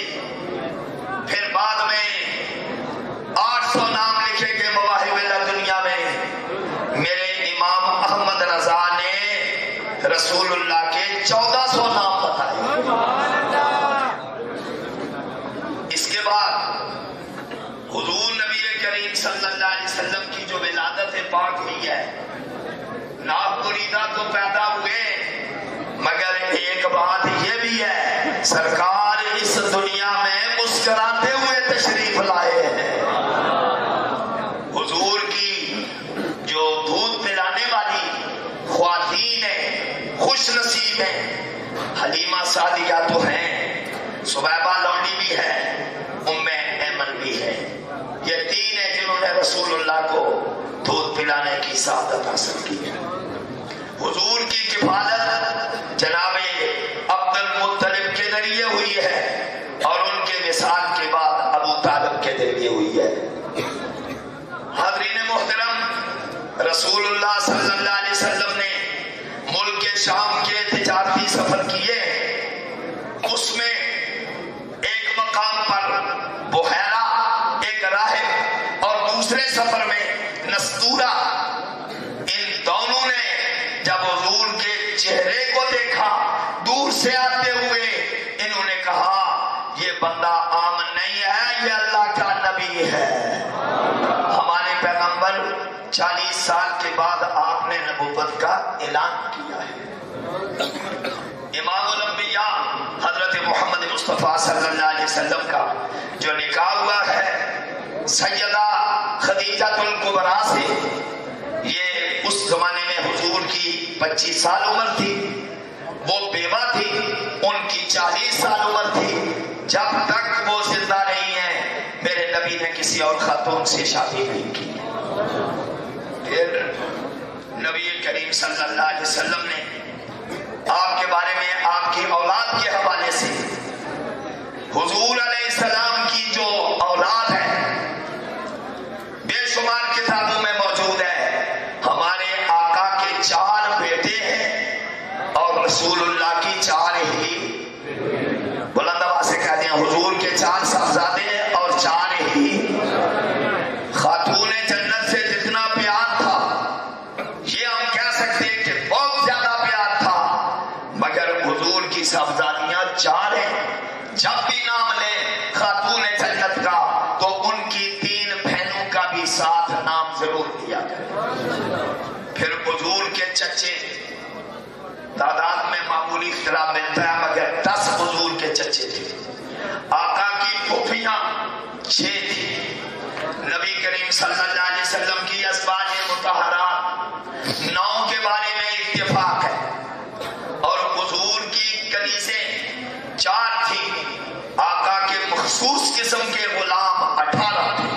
پھر بعد میں 800 نام لکھے گئے مواہب اللہ دنیا میں میرے امام احمد رضا نے رسول اللہ کے 1400 نام بتائے۔ اس کے بعد حضور نبی کریم صلی اللہ علیہ وسلم کی جو ولادت پاک ہوئی ہے ناک بریدہ تو پیدا ہوئے مگر ایک بات یہ بھی ہے سرکار اس دنیا میں مسکراتے ہوئے تشریف لائے ہیں۔ حضور کی جو دودھ پلانے والی خواتین ہیں خوش نصیب ہیں حلیمہ سعدیہ تو ہیں سبیبہ لونڈی بھی ہے ام ایمن بھی ہے یہ تین ہیں جنہوں نے رسول اللہ کو دودھ پلانے کی سعادت حاصل کی ہے۔ حضور کی کفالت جناب عبد المطلب کے ذریعے ہوئی ہے اور ان کے وصال کے بعد ابو طالب کے ذریعے ہوئی ہے۔ حاضرین محترم رسول اللہ صلی اللہ علیہ وسلم نے ملک شام کے تجارتی سفر کیے اس میں ایک مقام پر بحیرہ ایک راہب اور دوسرے سفر میں نستورہ ان دونوں نے جب حضور کے چہرے کو دیکھا دور سے آتے ہوئے انہوں نے کہا یہ بندہ عام نہیں ہے یہ اللہ کا نبی ہے۔ ہمارے پیغمبر 40 سال کے بعد آپ نے نبوت کا اعلان کیا ہے صلی اللہ علیہ وسلم کا جو نکاح ہوا ہے سیدہ خدیجہ الکبریٰ سے، یہ اس زمانے میں حضور کی 25 سال عمر تھی، وہ بیوہ تھی، ان کی 40 سال عمر تھی، جب تک وہ زندہ رہی ہیں میرے نبی نے کسی اور خاتون سے شادی نہیں کی۔ پھر نبی کریم صلی اللہ علیہ وسلم نے آپ کے بارے میں آپ کی اولاد کے حوالے سے، حضور علیہ السلام کی جو اولاد ہے بے شمار کتابوں میں موجود ہے، ہمارے آقا کے 4 بیٹے ہیں اور رسول اللہ کی 4 ہی، بلند آواز سے کہہ دیں حضور کے 4 صاحبزادے اور 4 ہی۔ خاتون جنت سے جتنا پیار تھا یہ ہم کہہ سکتے ہیں کہ بہت زیادہ پیار تھا، مگر حضور کی صاحبزادیاں 4 ہیں۔ جب بھی نام لیں خاتون جنت کا تو ان کی 3 بہنوں کا بھی ساتھ نام ضرور دیا کرے۔ پھر حضور کے چچے، تعداد میں معمولی اختلاف ملتا ہے مگر 10 حضور کے چچے تھے۔ آقا کی پھوپھیاں 6 تھی۔ نبی کریم صلی اللہ علیہ وسلم کی ازواج مطہرات 9 کے بارے میں اتفاق ہے، اور حضور کی کنیزیں 4 تھی۔ آقا کے مخصوص قسم کے غلام 18 تھے۔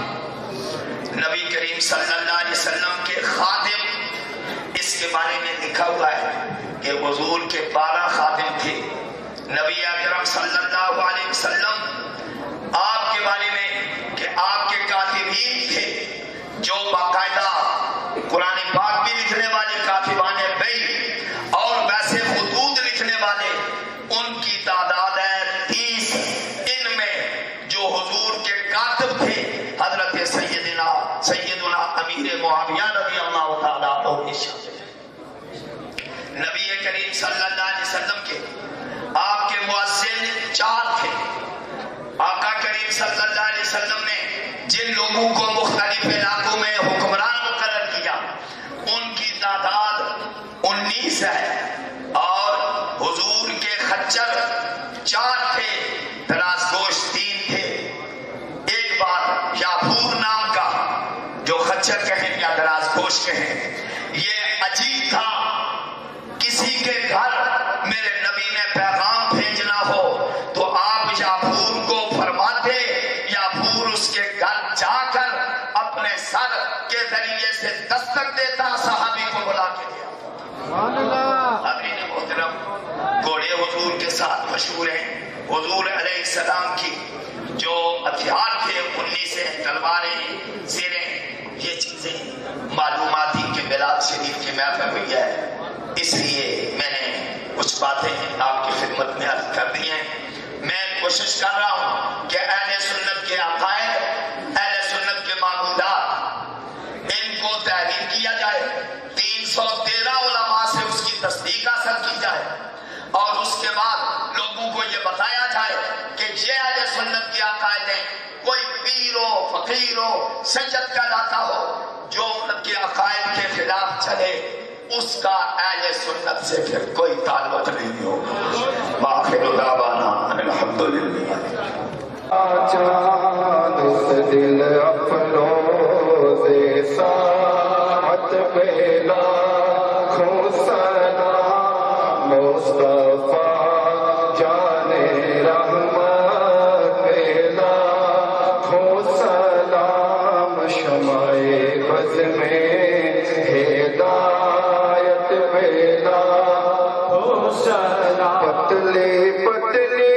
نبی کریم صلی اللہ علیہ وسلم کے خادم، اس کے بارے میں لکھا ہوا ہے کہ حضور کے 12 خادم تھے۔ نبی اکرم صلی اللہ علیہ وسلم آپ کے بارے میں کہ آپ کے کاتبین تھے جو باقاعدہ قرآن پاک بھی لکھنے والے کاتبان بی اور ویسے خطوط لکھنے والے، ان کی تعداد ہے 30۔ ان میں جو حضور کے کاتب تھے حضرت سیدنا امیر معاویہ رضی اللہ تعالیٰ عنہ شامل ہے۔ نبی کریم صلی اللہ علیہ وسلم کے آپ کے مؤذن 4 تھے۔ آقا کریم صلی اللہ علیہ وسلم نے جن لوگوں کو مختلف علاقوں میں حکمران مقرر کیا ان کی تعداد 19 ہے، اور حضور کے خچر 4 تھے، دراز گوش 3 تھے۔ ایک بات یافور نام کا جو خچر کہیں یا دراز گوش کہیں، یہ عجیب تھا، کسی کے گھر میرے نبی نے پیغام بھیجنا ہو تو آپ یافور کو فرماتے، یافور اس کے گھر جا کر اپنے سر کے ذریعے سے دستک دیتا، صحابی کو بلا کے دیا۔ حضرین محترم، گھوڑے حضور کے ساتھ مشہور ہیں۔ حضور علیہ السلام کی جو ہتھیار تھے 19 تلواریں، زیریں، یہ چیزیں معلوماتی کے بلاد شریف کی محفل ہوئی ہے، اس لیے میں نے کچھ باتیں آپ کی خدمت میں عرض کر دی ہیں۔ میں کوشش کر رہا ہوں کہ اہل سنت کے عقائد، اہل سنت کے معبودات، ان کو تحریر کیا جائے، 313 علماء سے اس کی تصدیق حاصل کی جائے، اور اس کے بعد لوگوں کو یہ بتایا جائے کہ یہ اہل سنت کے عقائد ہیں۔ کوئی پیر ہو، فقیر ہو، سید کہلاتا ہو، جو ان کے عقائد کے خلاف چلے اس کا اہل سنت سے پھر کوئی تعلق نہیں ہوگا۔ وآخر دعوانا ان الحمدللہ۔ چاند اس دل افروز ساعت پہلا کھو سلام مصطفیٰ جان رحمت پہلا کھو سلام شمع بز میں ہدایت پہلا کھو سلام پتلی پتلی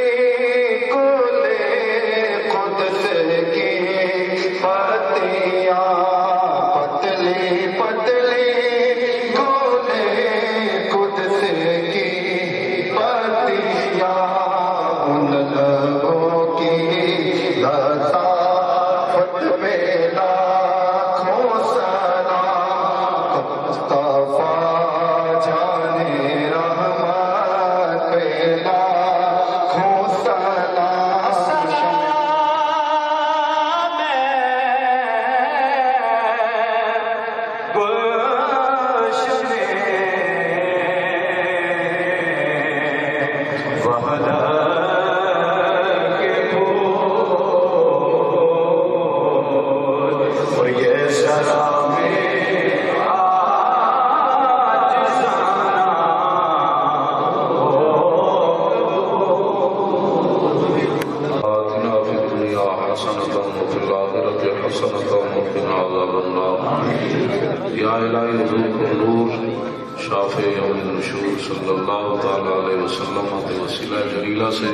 وحدہ عرف یوم النشور صلی اللہ تعالی علیہ وسلم کے وسیلہ جلیلہ سے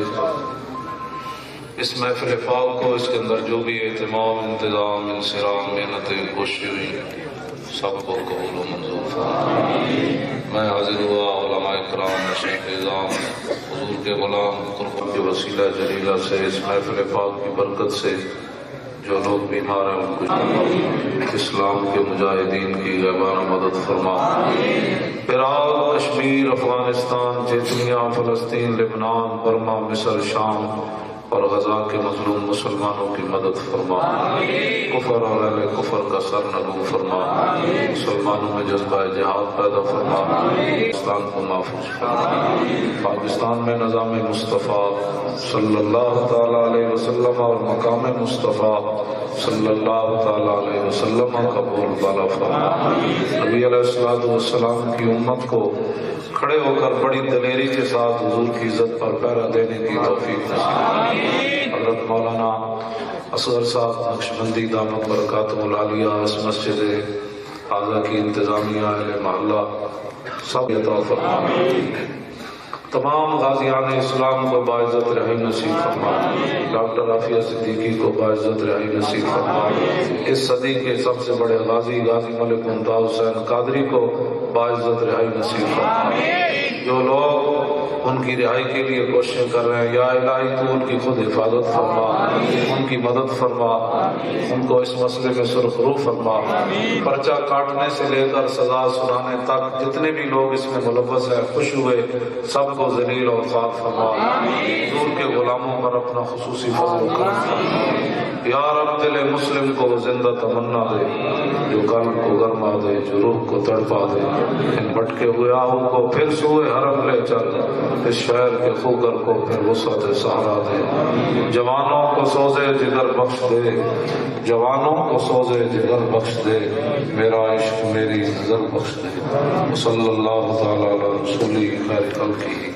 اس محفل پاک کو، اس کے اندر جو بھی اہتمام، انتظام، انصرام، محنتیں، کوششیں ہوئی، سب کو قبول و منظور فرمائے۔ میں حاضر ہوا علماء کرام، مشائخ اعظام، حضور کے غلام قربان کے وسیلہ جلیلہ سے اس محفل پاک کی برکت سے جو لوگ بیمار ہیں ان کو اسلام کے مجاہدین کی غیبانہ مدد فرما۔ عراق، کشمیر، افغانستان، چیچنیا، فلسطین، لبنان، برما، مصر، شام اور غزہ کے مظلوم مسلمانوں کی مدد فرما۔ کفر اور اہل کفر کا سر نگو فرما۔ مسلمانوں میں جذبہ جہاد پیدا فرما۔ پاکستان کو محفوظ فرما۔ پاکستان میں نظام مصطفیٰ صلی اللہ تعالی علیہ وسلم اور مقام مصطفیٰ صلی اللہ تعالی علیہ وسلم کا بول بالا فرما۔ نبی علیہ السلام کی امت کو کھڑے ہو کر بڑی دلیری کے ساتھ حضور کی عزت پر پہرا دینے کی توفیق نصیب۔ حضرت مولانا اصغر صاحب نقشبندی دامت برکاتہ العالیہ، اس مسجد اعلیٰ کی انتظامیہ، اہل محلہ سب عطا فرما۔ تمام غازیان اسلام کو باعزت رہائی نصیب فرما۔ ڈاکٹر عافیہ صدیقی کو باعزت رہائی نصیب فرما۔ اس صدی کے سب سے بڑے غازی ملک ممتاز حسین قادری کو باعزت رہائی نصیب فرما۔ جو لوگ ان کی رہائی کے لیے کوششیں کر رہے ہیں، یا الہی تو ان کی خود حفاظت فرما، ان کی مدد فرما، ان کو اس مسئلے میں سرخ رو فرما۔ پرچہ کاٹنے سے لے کر سزا سنانے تک جتنے بھی لوگ اس میں ملوث ہیں، خوش ہوئے، سب کو ذلیل اور خار فرما۔ حضور کے غلاموں پر اپنا خصوصی فضل و کرم فرما۔ یا رب دل مسلم کو زندہ تمنا دے، جو قلب کو گرما دے، جو روح کو تڑپا دے۔ ان بھٹکے ہوئے آہوں کو پھر سوئے حرم لے چل، اس شہر کے خوگر کو پھر وسعت سہارا دے۔ جوانوں کو سوزے جگر بخش دے، جوانوں کو سوزے جگر بخش دے، میرا عشق میری نظر بخش دے۔ صلی اللہ تعالی علی رسولی خیر خلقی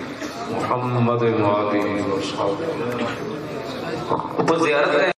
محمد وآلہ وصحبہ۔ زیارت